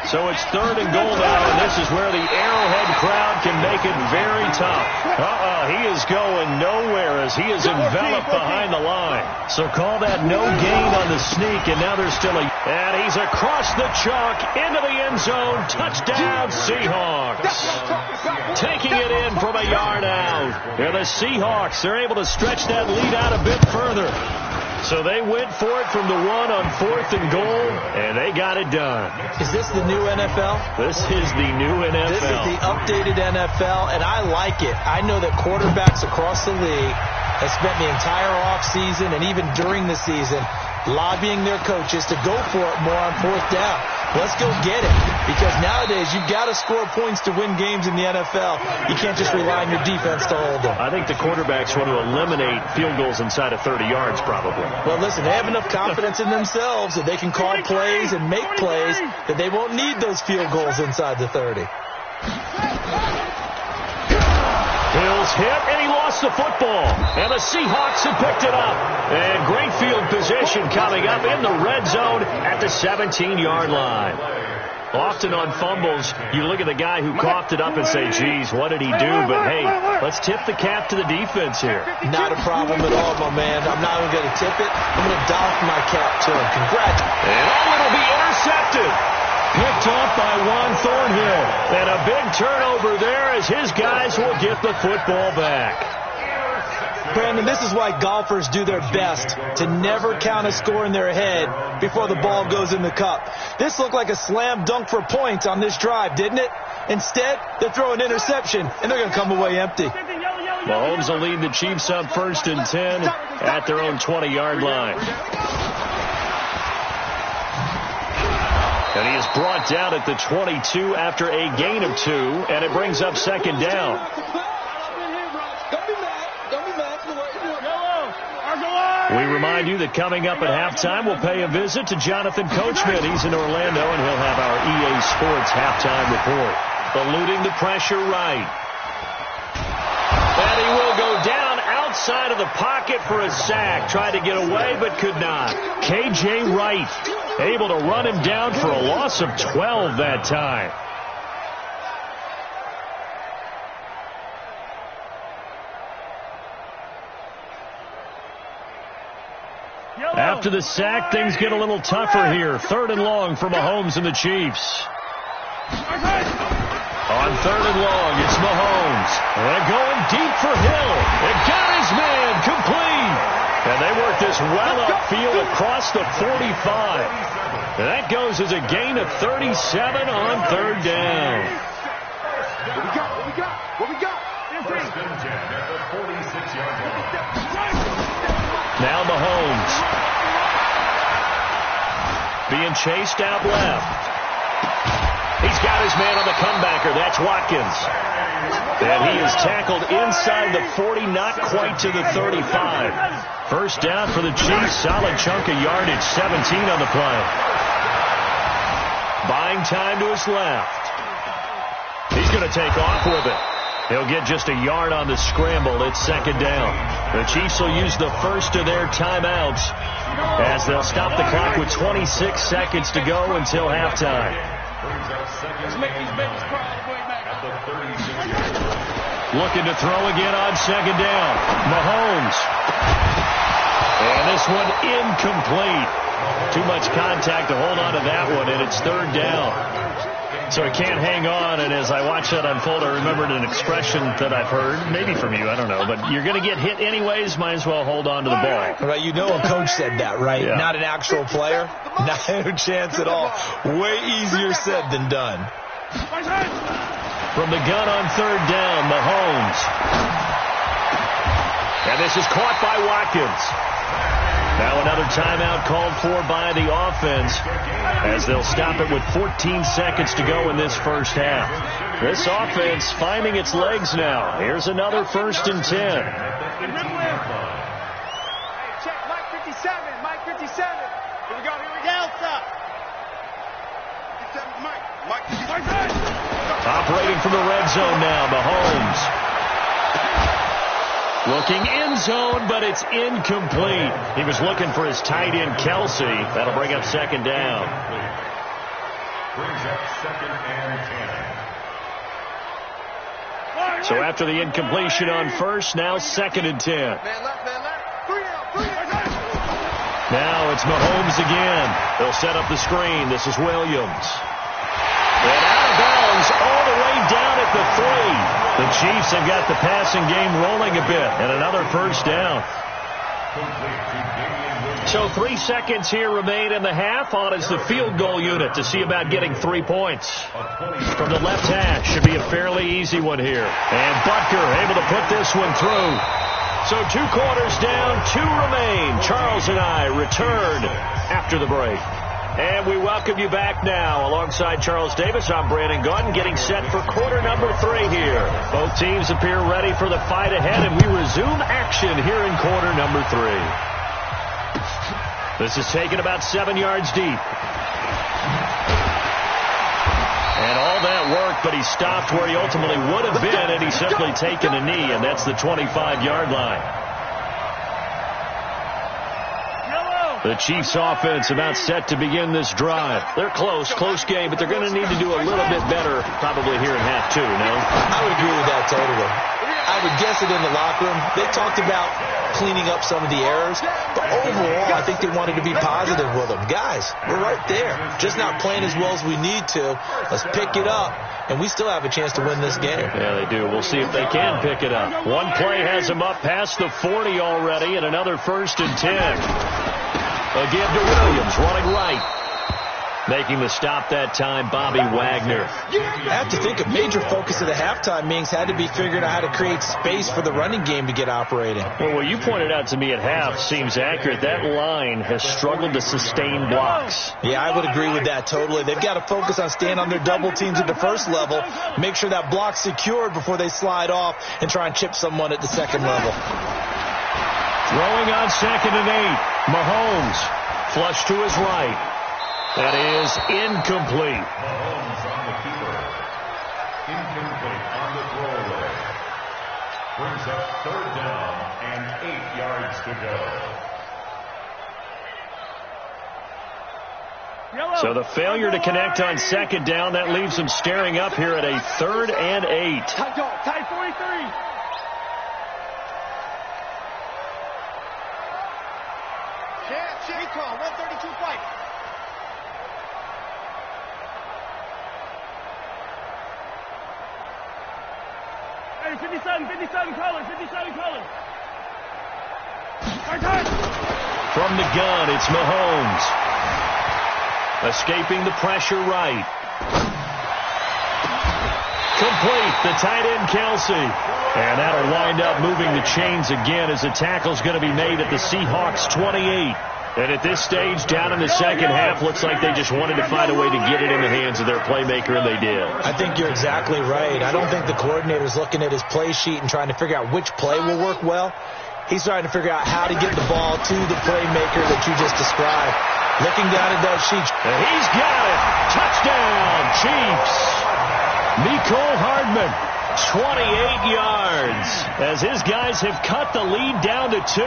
So it's 3rd and goal now, and this is where the Arrowhead crowd can make it very tough. He is going nowhere as he is enveloped behind the line. So call that no gain on the sneak, and now there's still and he's across the chalk into the end zone. Touchdown, Seahawks. Taking it in from a yard out. And the Seahawks, they're able to stretch that lead out a bit further. So they went for it from the 1 on 4th and goal, and they got it done. Is this the new NFL? This is the new NFL. This is the updated NFL, and I like it. I know that quarterbacks across the league have spent the entire offseason and even during the season lobbying their coaches to go for it more on 4th down. Let's go get it. Because nowadays, you've got to score points to win games in the NFL. You can't just rely on your defense to hold them. I think the quarterbacks want to eliminate field goals inside of 30 yards, probably. Well, listen, they have enough confidence in themselves that they can call plays and make plays that they won't need those field goals inside the 30. Hill's hit, and he lost the football. And the Seahawks have picked it up. And great field position coming up in the red zone at the 17-yard line. Often on fumbles, you look at the guy who coughed it up and say, geez, what did he do? But, hey, let's tip the cap to the defense here. Not a problem at all, my man. I'm not even going to tip it. I'm going to doff my cap to him. Congrats. And it'll be intercepted. Picked off by Juan Thornhill. And a big turnover there as his guys will get the football back. Brandon, this is why golfers do their best to never count a score in their head before the ball goes in the cup. This looked like a slam dunk for points on this drive, didn't it? Instead, they throw an interception, and they're going to come away empty. Mahomes will lead the Chiefs up 1st and 10 at their own 20-yard line. And he is brought down at the 22 after a gain of 2, and it brings up 2nd down. We remind you that coming up at halftime, we'll pay a visit to Jonathan Coachman. He's in Orlando, and he'll have our EA Sports halftime report. Eluding the pressure right. And he will go down outside of the pocket for a sack. Tried to get away, but could not. K.J. Wright able to run him down for a loss of 12 that time. After the sack, things get a little tougher here. 3rd and long for Mahomes and the Chiefs. On 3rd and long, it's Mahomes. And going deep for Hill. It got his man complete. And they work this well upfield across the 45. And that goes as a gain of 37 on 3rd down. What we got? First and 10 at the 46-yard line. Now Mahomes. Being chased out left. He's got his man on the comebacker. That's Watkins. And he is tackled inside the 40, not quite to the 35. First down for the Chiefs. Solid chunk of yardage. 17 on the play. Buying time to his left. He's going to take off with it. He'll get just a yard on the scramble. It's 2nd down. The Chiefs will use the first of their timeouts as they'll stop the clock with 26 seconds to go until halftime. Looking to throw again on 2nd down. Mahomes. And this one incomplete. Too much contact to hold on to that one, and it's 3rd down. So he can't hang on, and as I watch that unfold, I remembered an expression that I've heard, maybe from you, I don't know, but you're going to get hit anyways, might as well hold on to the ball. Right, you know a coach said that, right? Yeah. Not an actual player. Not a chance at all. Way easier said than done. From the gun on 3rd down, Mahomes. And this is caught by Watkins. Now another timeout called for by the offense as they'll stop it with 14 seconds to go in this first half. This offense finding its legs now. Here's another 1st and 10. Check, Mike 57, Mike 57. Here we go, Delta. 57, Mike. Operating from the red zone now, Mahomes. Looking end zone, but it's incomplete. He was looking for his tight end, Kelsey. That'll bring up second down. Brings up second and 10. So after the incompletion on first, now second and 10. Man left, man left. 3 out, 3 out. Now it's Mahomes again. They'll set up the screen. This is Williams. And out of bounds all the way down at the 3. The Chiefs have got the passing game rolling a bit, and another first down. So 3 seconds here remain in the half. On is the field goal unit to see about getting 3 points. From the left hash, should be a fairly easy one here. And Butker able to put this one through. So 2 quarters down, 2 remain. Charles and I return after the break. And we welcome you back now. Alongside Charles Davis, I'm Brandon Gaudin, getting set for quarter number 3 here. Both teams appear ready for the fight ahead, and we resume action here in quarter number 3. This is taken about 7 yards deep. And all that work, but he stopped where he ultimately would have been, and he's simply taken a knee, and that's the 25-yard line. The Chiefs offense about set to begin this drive. They're close game, but they're going to need to do a little bit better probably here in half 2, no? I would agree with that totally. I would guess it in the locker room. They talked about cleaning up some of the errors, but overall, I think they wanted to be positive with them. Guys, we're right there. Just not playing as well as we need to. Let's pick it up, and we still have a chance to win this game. Yeah, they do. We'll see if they can pick it up. One play has them up past the 40 already, and another first and 10. Again to Williams, running right. Making the stop that time, Bobby Wagner. I have to think a major focus of the halftime meetings had to be figuring out how to create space for the running game to get operating. Well, what you pointed out to me at half seems accurate. That line has struggled to sustain blocks. Yeah, I would agree with that totally. They've got to focus on staying on their double teams at the first level, make sure that block's secured before they slide off and try and chip someone at the second level. Throwing on second and 8. Mahomes, flush to his right. That is incomplete. Mahomes on the keeper. Incomplete on the throwaway. Brings up third down and 8 yards to go. So the failure to connect on second down, that leaves them staring up here at a 3rd and 8. Tight dog, tight 43. Recall, 132 fight. Hey, 57 color, 57 color. Tight. From the gun, it's Mahomes. Escaping the pressure right. Complete, the tight end Kelsey. And that'll wind up moving the chains again as the tackle's going to be made at the Seahawks 28. And at this stage, down in the second half, looks like they just wanted to find a way to get it in the hands of their playmaker, and they did. I think you're exactly right. I don't think the coordinator's looking at his play sheet and trying to figure out which play will work well. He's trying to figure out how to get the ball to the playmaker that you just described. Looking down at that sheet. And he's got it. Touchdown, Chiefs. Mecole Hardman, 28 yards, as his guys have cut the lead down to 2.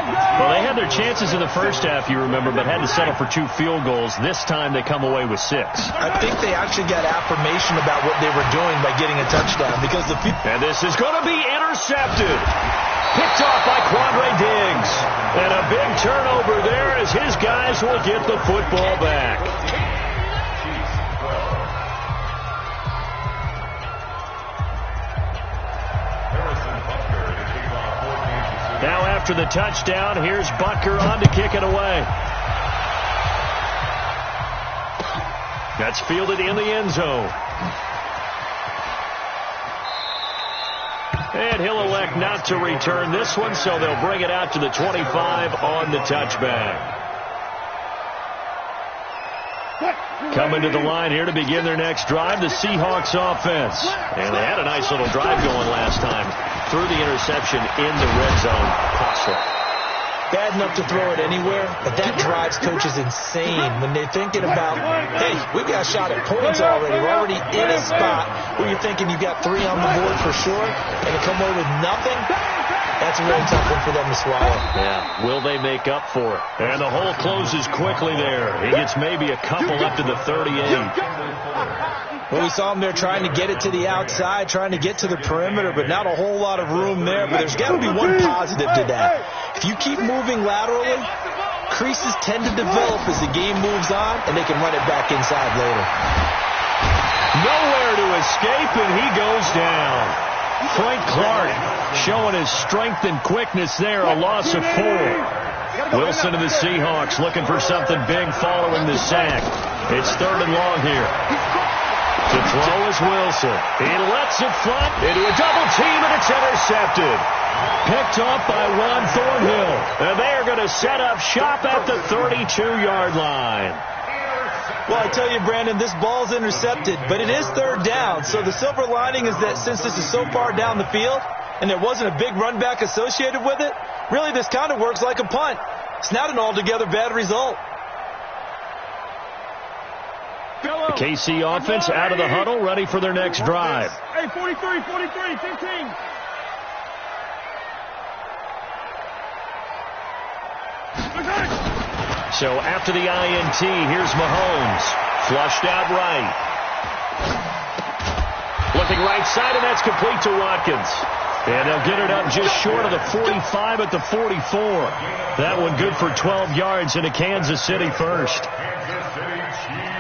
Well, they had their chances in the first half, you remember, but had to settle for 2 field goals. This time they come away with 6. I think they actually got affirmation about what they were doing by getting a touchdown. Because and this is going to be intercepted. Picked off by Quandre Diggs. And a big turnover there as his guys will get the football back. Now after the touchdown, here's Butker on to kick it away. That's fielded in the end zone. And he'll elect not to return this one, so they'll bring it out to the 25 on the touchback. Coming to the line here to begin their next drive, the Seahawks offense. And they had a nice little drive going last time. Through the interception in the red zone. Costly. Bad enough to throw it anywhere, but that drives coaches insane when they're thinking about, hey, we got a shot at points already. We're already in a spot where you're thinking you've got 3 on the board for sure, and to come away with nothing, That's a really tough one for them to swallow. Yeah, will they make up for it? And the hole closes quickly there. He gets maybe a couple up to the 38. Well, we saw him there trying to get it to the outside, trying to get to the perimeter, but not a whole lot of room there. But there's got to be one positive to that. If you keep moving laterally, creases tend to develop as the game moves on, and they can run it back inside later. Nowhere to escape, and he goes down. Frank Clark showing his strength and quickness there, a loss of 4. Wilson and the Seahawks looking for something big following the sack. It's 3rd and long here. To throw is Wilson. He lets it front into a double team, and it's intercepted. Picked off by Ron Thornhill. And they are going to set up shop at the 32-yard line. Well, I tell you, Brandon, this ball's intercepted, but it is 3rd down. So the silver lining is that since this is so far down the field and there wasn't a big run back associated with it, really this kind of works like a punt. It's not an altogether bad result. The KC offense out of the huddle, ready for their next drive. Hey, 43, 15. So after the INT, here's Mahomes. Flushed out right. Looking right side, and that's complete to Watkins. And they'll get it up just short of the 45 at the 44. That one good for 12 yards into Kansas City first. Kansas City Chiefs.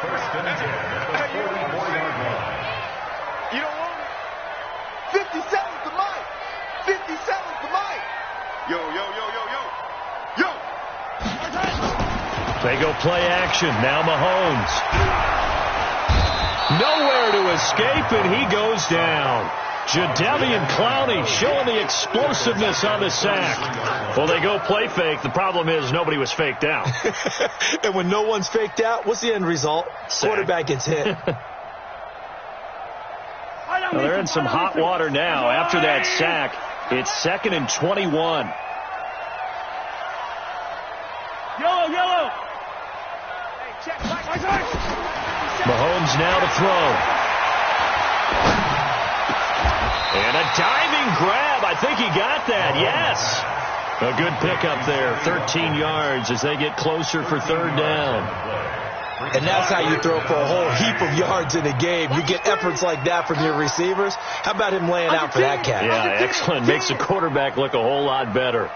First and 10 at the 44-yard line. You don't want it? 57's the mic. 57's the mic. Yo. They go play action. Now Mahomes. Nowhere to escape, and he goes down. Jadeveon Clowney showing the explosiveness on the sack. Well, they go play fake. The problem is nobody was faked out. And when no one's faked out, what's the end result? Sack. Quarterback gets hit. Well, they're in some hot water now. After that sack, it's 2nd and 21. Yellow. Mahomes now to throw. And a diving grab. I think he got that. Yes. A good pickup there. 13 yards as they get closer for 3rd down. And that's how you throw for a whole heap of yards in a game. You get efforts like that from your receivers. How about him laying out for that catch? Yeah, excellent. Makes the quarterback look a whole lot better.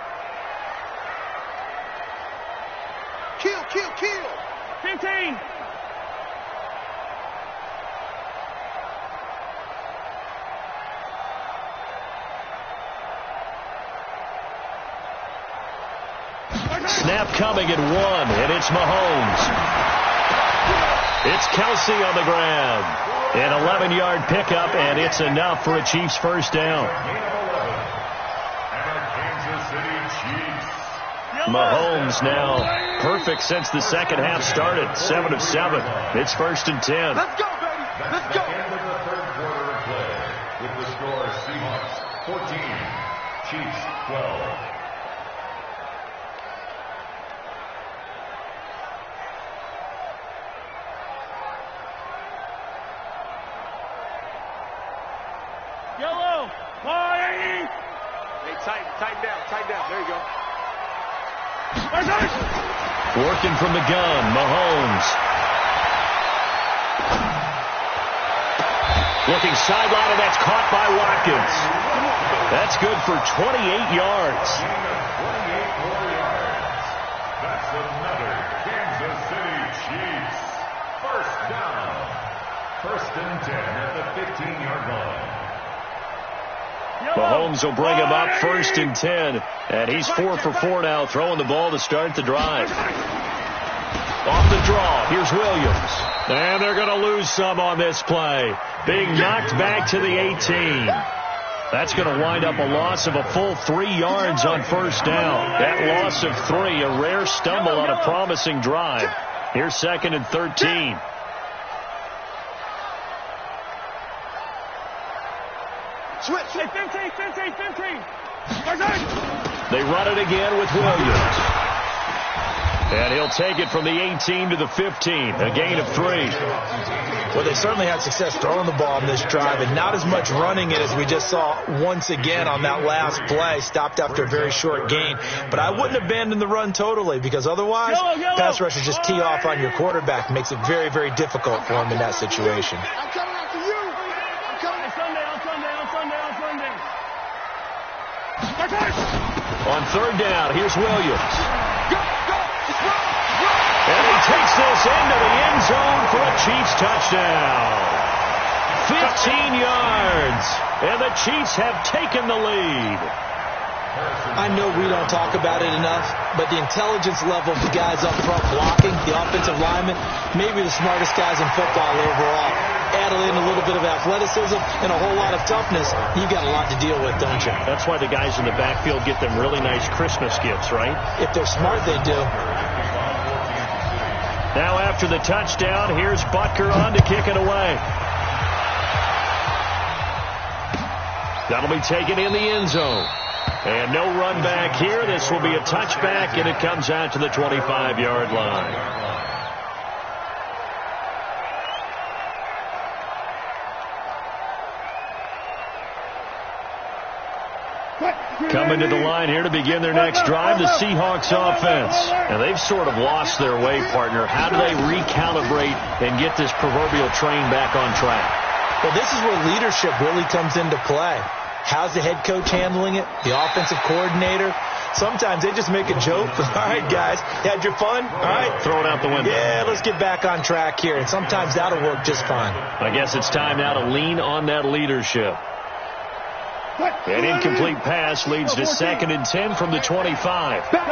Kill. 15. Snap coming at 1, and it's Mahomes. It's Kelsey on the grab. An 11-yard pickup, and it's enough for a Chiefs first down. Mahomes now perfect since the second half started. 7 of 7. It's 1st and 10. Let's go, baby. Let's go. End of the 3rd quarter of play with the score Seahawks 14, Chiefs 12. Yellow. Why? Hey, tighten down. There you go. Working from the gun, Mahomes. Looking sideline, and that's caught by Watkins. That's good for 28 yards. 28 more yards. That's another Kansas City Chiefs first down. 1st and 10 at the 15-yard line. Mahomes will bring him up 1st and 10. And he's 4 for 4 now, throwing the ball to start the drive. Off the draw, here's Williams. And they're going to lose some on this play. Being knocked back to the 18. That's going to wind up a loss of a full 3 yards on 1st down. That loss of 3, a rare stumble on a promising drive. Here's 2nd and 13. Switch. Hey, 15. They run it again with Williams. And he'll take it from the 18 to the 15. A gain of 3. Well, they certainly had success throwing the ball in this drive, and not as much running it as we just saw once again on that last play. Stopped after a very short gain. But I wouldn't abandon the run totally, because otherwise, pass rushers just tee off on your quarterback. Makes it very, very difficult for him in that situation. I'm coming after you. I'm coming. On third down, here's Williams. Go. Just run. And he takes this into the end zone for a Chiefs touchdown. 15 yards. And the Chiefs have taken the lead. I know we don't talk about it enough, but the intelligence level of the guys up front blocking, the offensive linemen, maybe the smartest guys in football overall. Add in a little bit of athleticism and a whole lot of toughness, you got a lot to deal with, don't you? That's why the guys in the backfield get them really nice Christmas gifts, right? If they're smart, they do. Now after the touchdown, here's Butker on to kick it away. That'll be taken in the end zone. And no run back here. This will be a touchback, and it comes out to the 25-yard line. Coming to the line here to begin their next drive, the Seahawks offense. And they've sort of lost their way, partner. How do they recalibrate and get this proverbial train back on track? Well, this is where leadership really comes into play. How's the head coach handling it? The offensive coordinator? Sometimes they just make a joke. All right, guys, you had your fun? All right. Throw it out the window. Yeah, let's get back on track here. And sometimes that'll work just fine. I guess it's time now to lean on that leadership. An incomplete pass leads to 2nd and 10 from the 25. Throwing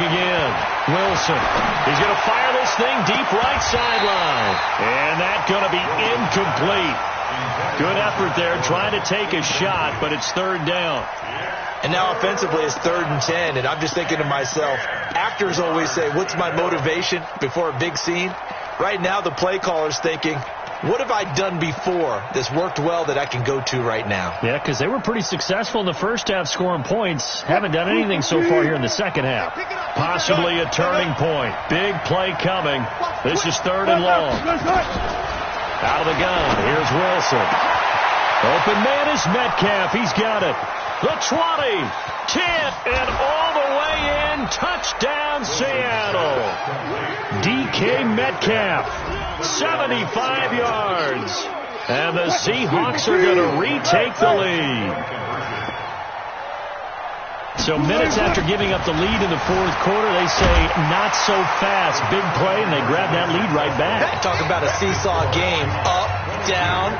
again. Wilson. He's going to fire this thing deep right sideline. And that's going to be incomplete. Good effort there, trying to take a shot, but it's third down. And now offensively it's 3rd and 10, and I'm just thinking to myself, actors always say, what's my motivation before a big scene? Right now the play caller's thinking, what have I done before that's worked well that I can go to right now? Yeah, because they were pretty successful in the first half scoring points. Haven't done anything so far here in the second half. Possibly a turning point. Big play coming. This is 3rd and long. Out of the gun, here's Wilson. Open man is Metcalf. He's got it. The 20, 10, and all the way in. Touchdown, Seattle. DK Metcalf, 75 yards. And the Seahawks are going to retake the lead. So minutes after giving up the lead in the fourth quarter, they say not so fast. Big play, and they grab that lead right back. Talk about a seesaw game. Up, down.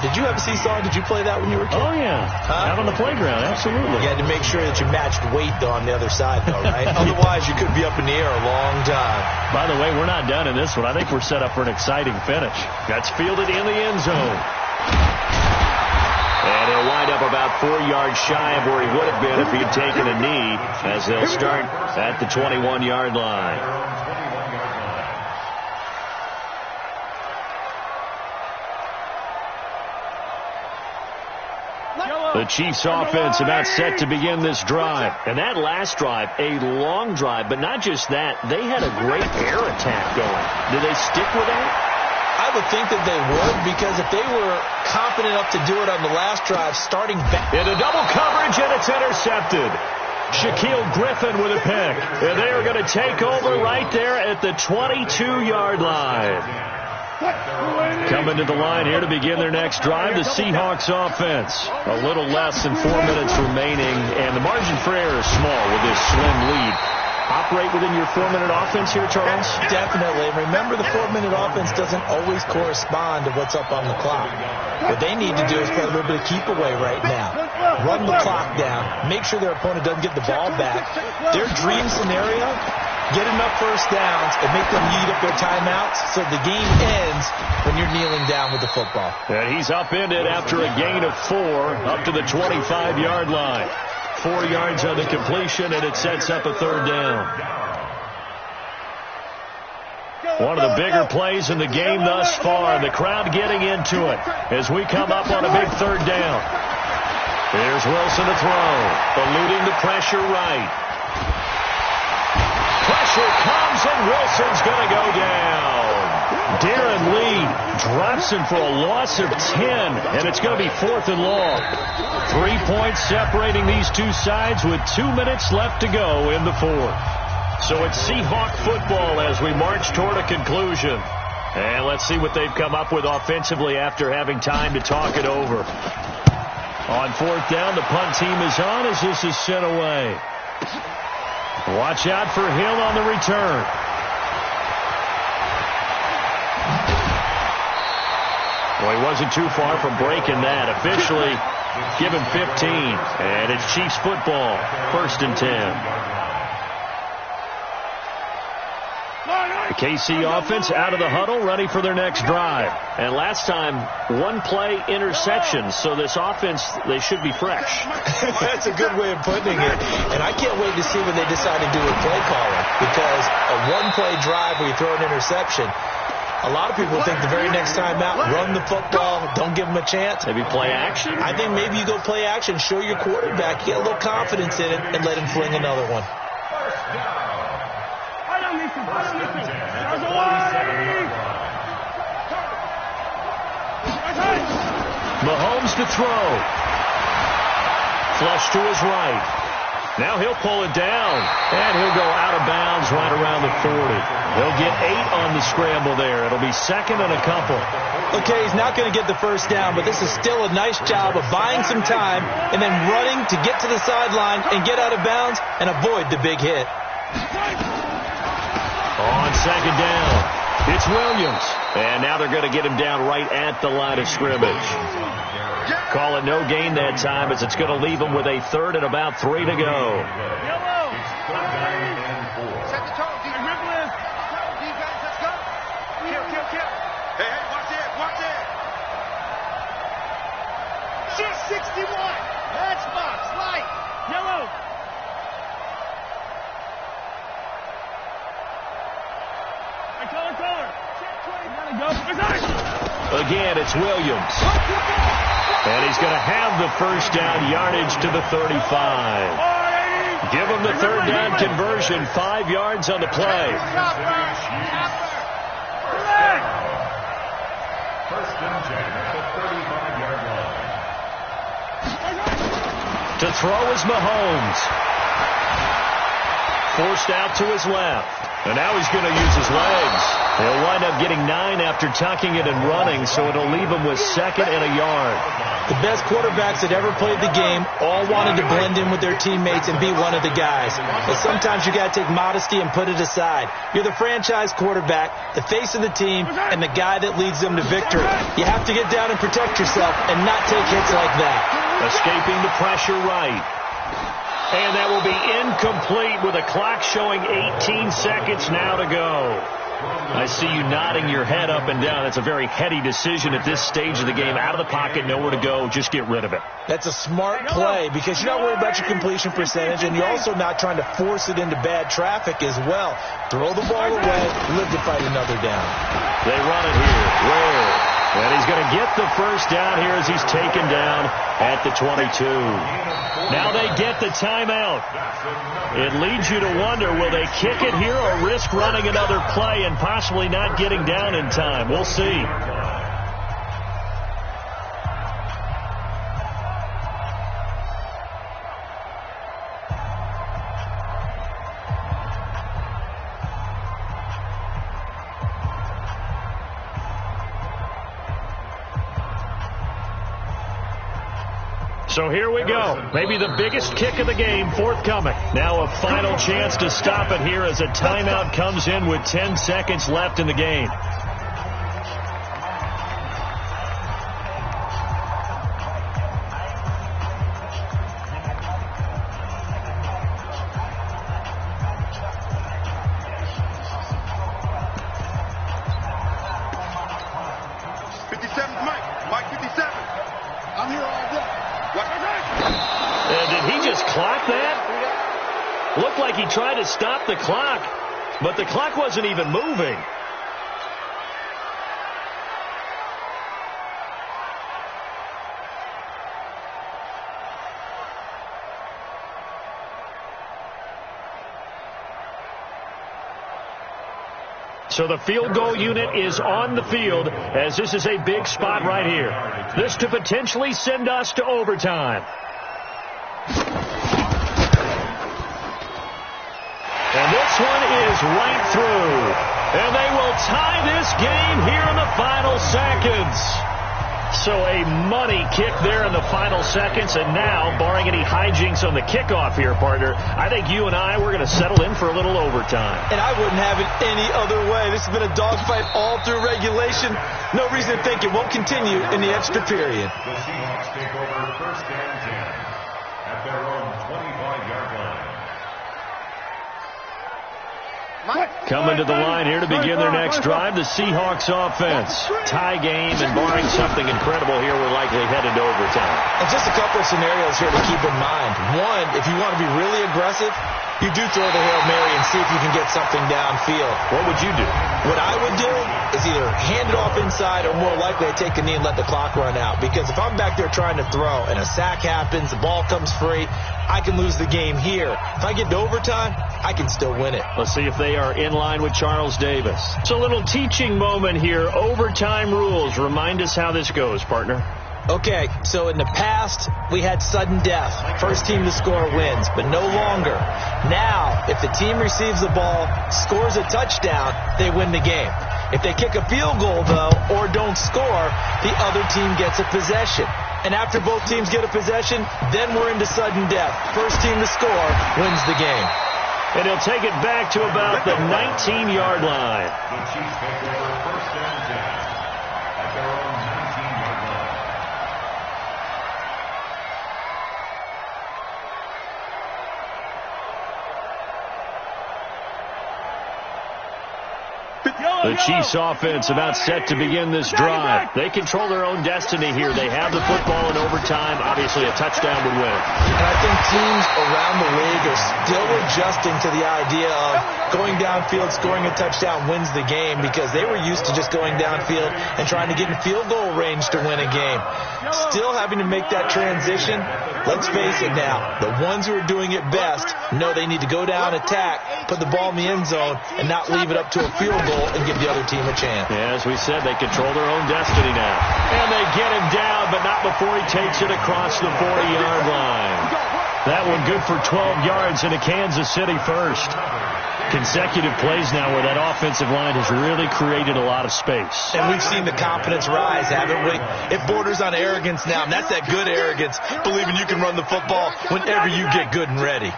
Did you have a seesaw? Did you play that when you were a kid? Oh, yeah. Out on the playground, absolutely. You had to make sure that you matched weight, though, on the other side, though, right? Otherwise, you could be up in the air a long time. By the way, we're not done in this one. I think we're set up for an exciting finish. That's fielded in the end zone. And he'll wind up about 4 yards shy of where he would have been if he had taken a knee, as they'll start at the 21-yard line. The Chiefs offense about set to begin this drive. And that last drive, a long drive, but not just that. They had a great air attack going. Did they stick with that? I would think that they would, because if they were confident enough to do it on the last drive, starting back. Into double coverage, and it's intercepted. Shaquille Griffin with a pick. And they are going to take over right there at the 22-yard line. Coming to the line here to begin their next drive, the Seahawks offense. A little less than 4 minutes remaining, and the margin for error is small with this slim lead. Operate within your 4-minute offense here, Charles? Definitely. Remember, the 4-minute offense doesn't always correspond to what's up on the clock. What they need to do is play a little bit of keep away right now. Run the clock down. Make sure their opponent doesn't get the ball back. Their dream scenario, get enough first downs and make them eat up their timeouts so the game ends when you're kneeling down with the football. And he's upended after a gain of 4 up to the 25-yard line. 4 yards on the completion, and it sets up a third down. One of the bigger plays in the game thus far, and the crowd getting into it as we come up on a big third down. Here's Wilson to throw, eluding the pressure right. Pressure pressure comes, and Wilson's going to go down. Darren Lee drops him for a loss of 10, and it's going to be 4th and long. 3 points separating these two sides with 2 minutes left to go in the 4th. So it's Seahawk football as we march toward a conclusion. And let's see what they've come up with offensively after having time to talk it over. On 4th down, the punt team is on as this is sent away. Watch out for Hill on the return. Well, he wasn't too far from breaking that. Officially, give him 15. And it's Chiefs football. 1st and 10. The KC offense out of the huddle, ready for their next drive. And last time, 1-play interception. So this offense, they should be fresh. That's a good way of putting it. And I can't wait to see what they decide to do with play calling. Because a 1-play drive where you throw an interception, a lot of people think the very next time out, run the football, don't give them a chance. Maybe play action? I think maybe you go play action, show your quarterback, get a little confidence in it, and let him fling another one. Mahomes to throw. Flush to his right. Now he'll pull it down, and he'll go out of bounds right around the 40. He'll get 8 on the scramble there. It'll be 2nd and a couple. Okay, he's not going to get the first down, but this is still a nice job of buying some time and then running to get to the sideline and get out of bounds and avoid the big hit. On 2nd down, it's Williams. And now they're going to get him down right at the line of scrimmage. Call it no gain that time as it's going to leave him with a 3rd and about 3 to go. Set the tone, defense. Let's go. Kill. Hey, watch it. She's 61. Matchbox, light. Yellow. Color. Again, it's Williams. And he's going to have the first down yardage to the 35. Give him the 3rd down conversion, 5 yards on the play. First and 10 at the 35-yard line. To throw is Mahomes. Forced out to his left. And now he's going to use his legs. He'll wind up getting 9 after tucking it and running, so it'll leave him with 2nd and a yard. The best quarterbacks that ever played the game all wanted to blend in with their teammates and be one of the guys. But sometimes you got to take modesty and put it aside. You're the franchise quarterback, the face of the team, and the guy that leads them to victory. You have to get down and protect yourself and not take hits like that. Escaping the pressure right. And that will be incomplete with a clock showing 18 seconds now to go. I see you nodding your head up and down. That's a very heady decision at this stage of the game. Out of the pocket, nowhere to go. Just get rid of it. That's a smart play because you're not worried about your completion percentage, and you're also not trying to force it into bad traffic as well. Throw the ball away, live to fight another down. They run it here. Where? And he's going to get the first down here as he's taken down at the 22. Now they get the timeout. It leads you to wonder, will they kick it here or risk running another play and possibly not getting down in time? We'll see. So here we go. Maybe the biggest kick of the game forthcoming. Now a final chance to stop it here as a timeout comes in with 10 seconds left in the game. Mike 57. I'm here all day. Did he just clock that? Looked like he tried to stop the clock, but the clock wasn't even moving. So the field goal unit is on the field as this is a big spot right here. This to potentially send us to overtime. And this one is right through. And they will tie this game here in the final seconds. So a money kick there in the final seconds. And now, barring any hijinks on the kickoff here, partner, I think you and I, we're going to settle in for a little overtime. And I wouldn't have it any other way. This has been a dogfight all through regulation. No reason to think it won't continue in the extra period. The Seahawks take over 1st and 10 at their own 25-yard line. Coming to the line here to begin their next drive, the Seahawks offense. Tie game, and barring something incredible here, we're likely headed to overtime. And just a couple of scenarios here to keep in mind. One, if you want to be really aggressive, you do throw the Hail Mary and see if you can get something downfield. What would you do? What I would do is either hand it off inside or more likely I take a knee and let the clock run out. Because if I'm back there trying to throw and a sack happens, the ball comes free, I can lose the game here. If I get to overtime, I can still win it. Let's see if they are in line with Charles Davis. It's a little teaching moment here. Overtime rules. Remind us how this goes, partner. Okay, so in the past, we had sudden death. First team to score wins, but no longer. Now, if the team receives the ball, scores a touchdown, they win the game. If they kick a field goal, though, or don't score, the other team gets a possession. And after both teams get a possession, then we're into sudden death. First team to score wins the game. And he'll take it back to about the 19-yard line. The Chiefs take over 1st and 10 at their own 19-yard line. The Chiefs offense about set to begin this drive. They control their own destiny here. They have the football in overtime. Obviously, a touchdown would win it. And I think teams around the league are still adjusting to the idea of going downfield, scoring a touchdown wins the game, because they were used to just going downfield and trying to get in field goal range to win a game. Still having to make that transition. Let's face it now, the ones who are doing it best know they need to go down, attack, put the ball in the end zone, and not leave it up to a field goal and give the other team a chance. Yeah, as we said, they control their own destiny now. And they get him down, but not before he takes it across the 40-yard line. That one good for 12 yards into Kansas City first. Consecutive plays now where that offensive line has really created a lot of space. And we've seen the confidence rise, haven't we? It borders on arrogance now, and that's that good arrogance, believing you can run the football whenever you get good and ready.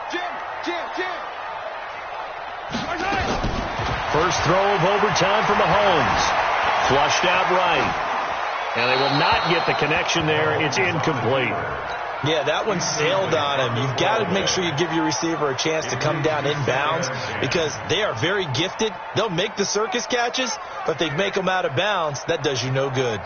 First throw of overtime for Mahomes. Flushed out right. And they will not get the connection there. It's incomplete. Yeah, that one sailed on him. You've got to make sure you give your receiver a chance to come down inbounds, because they are very gifted. They'll make the circus catches, but if they make them out of bounds, that does you no good.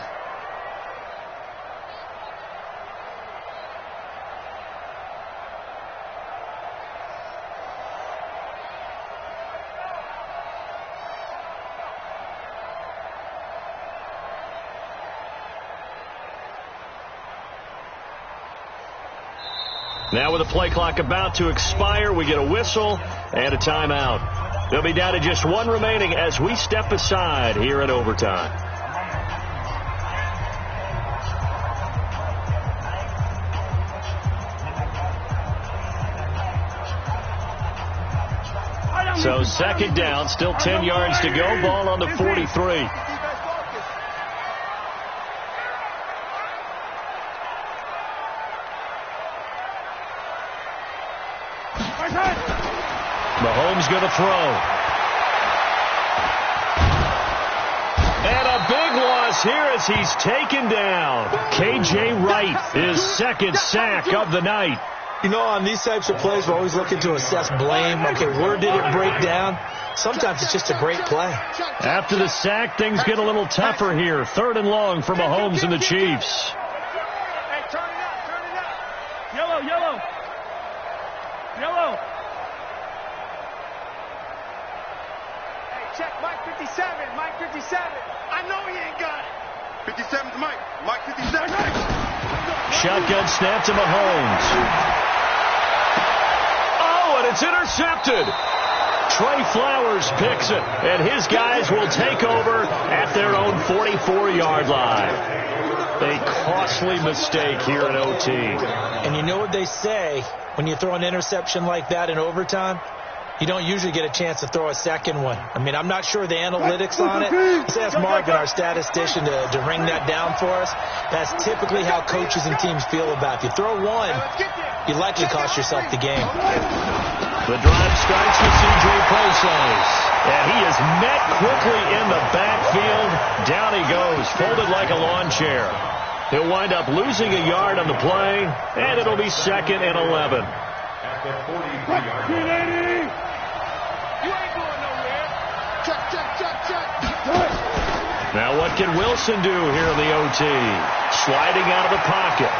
Now with the play clock about to expire, we get a whistle and a timeout. They'll be down to just one remaining as we step aside here at overtime. So second down, still 10 yards to go, ball on the 43. Mahomes going to throw. And a big loss here as he's taken down. K.J. Wright, his second sack of the night. You know, on these types of plays, we're always looking to assess blame. Okay, where did it break down? Sometimes it's just a great play. After the sack, things get a little tougher here. 3rd and long for Mahomes and the Chiefs. Hey, turn it up. Yellow, yellow. Yellow. Check Mike 57, Mike 57. I know he ain't got it. 57's Mike. Mike 57. Shotgun snap to Mahomes. Oh, and it's intercepted. Trey Flowers picks it, and his guys will take over at their own 44-yard line. A costly mistake here in OT. And you know what they say, when you throw an interception like that in overtime, you don't usually get a chance to throw a second one. I mean, I'm not sure the analytics on it. Let's ask Marvin, our statistician, to ring that down for us. That's typically how coaches and teams feel about it. If you throw one, you likely cost yourself the game. The drive starts with C.J. Posey, and he is met quickly in the backfield. Down he goes, folded like a lawn chair. He'll wind up losing a yard on the play, and it'll be 2nd and 11. At the 43-yard line. You ain't going nowhere. Check. Now what can Wilson do here in the OT? Sliding out of the pocket.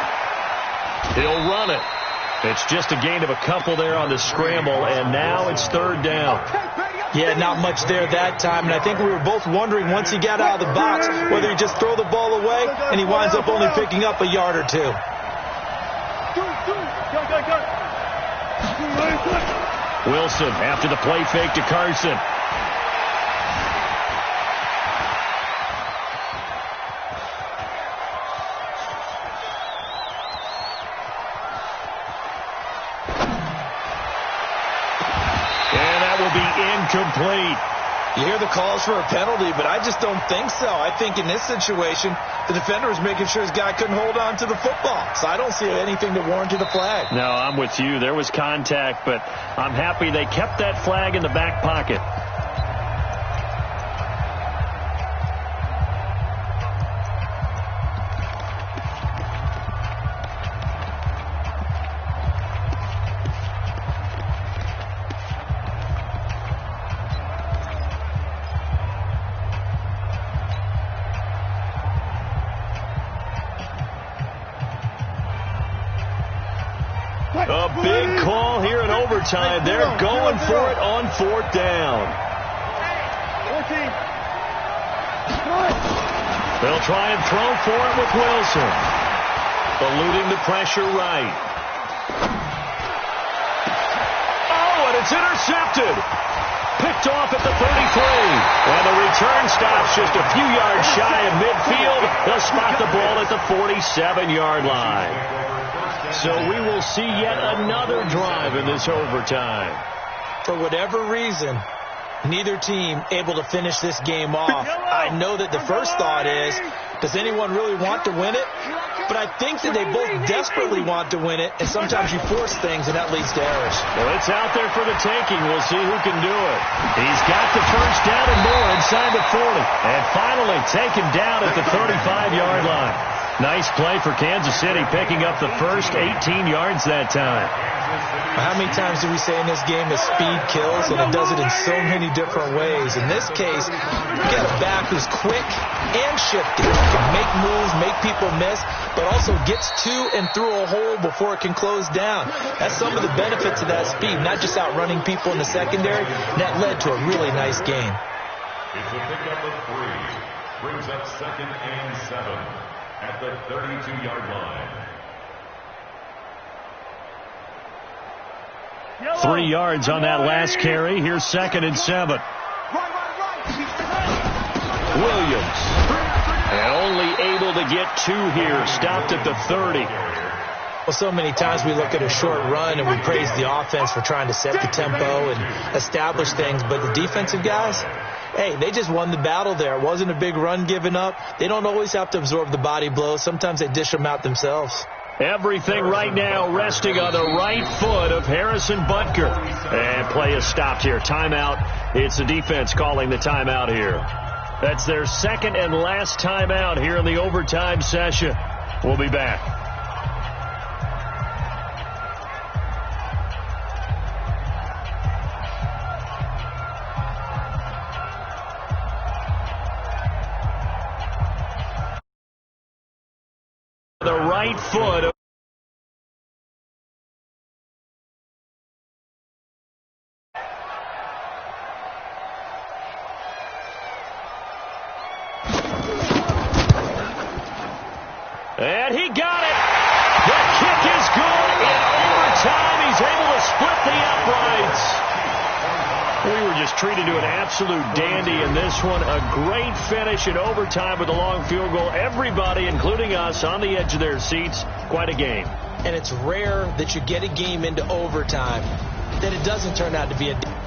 He'll run it. It's just a gain of a couple there on the scramble, and now it's 3rd down. Yeah, not much there that time, and I think we were both wondering once he got out of the box whether he'd just throw the ball away, and he winds up only picking up a yard or two. Wilson after the play fake to Carson. Incomplete. You hear the calls for a penalty, but I just don't think so. I think in this situation, the defender was making sure his guy couldn't hold on to the football. So I don't see anything to warrant the flag. No, I'm with you. There was contact, but I'm happy they kept that flag in the back pocket. A big call here in overtime. They're going for it on 4th down. They'll try and throw for it with Wilson. Eluding the pressure right. Oh, and it's intercepted. Picked off at the 33. And the return stops just a few yards shy of midfield. They'll spot the ball at the 47-yard line. So we will see yet another drive in this overtime. For whatever reason, neither team able to finish this game off. I know that the first thought is, does anyone really want to win it? But I think that they both desperately want to win it, and sometimes you force things, and that leads to errors. Well, it's out there for the taking. We'll see who can do it. He's got the first down and more inside the 40. And finally taken down at the 35-yard line. Nice play for Kansas City, picking up the first 18 yards that time. How many times do we say in this game that speed kills, and it does it in so many different ways? In this case, you get a back who's quick and shifty. Can make moves, make people miss, but also gets to and through a hole before it can close down. That's some of the benefits of that speed, not just outrunning people in the secondary. And that led to a really nice game. It's a pickup of 3. Brings up 2nd and 7 at the 32-yard line. 3 yards on that last carry. Here's 2nd and 7. Williams. And only able to get 2 here. Stopped at the 30. Well, so many times we look at a short run and we praise the offense for trying to set the tempo and establish things. But the defensive guys, hey, they just won the battle there. It wasn't a big run given up. They don't always have to absorb the body blows. Sometimes they dish them out themselves. Everything right now resting on the right foot of Harrison Butker. And play is stopped here. Timeout. It's the defense calling the timeout here. That's their 2nd and last timeout here in the overtime session. We'll be back. The right foot of and he got it. The kick is good in overtime. He's able to split the uprights. We were just treated to an absolute dandy in this one. A great finish in overtime with a long field goal. Everybody, including us, on the edge of their seats. Quite a game. And it's rare that you get a game into overtime that it doesn't turn out to be a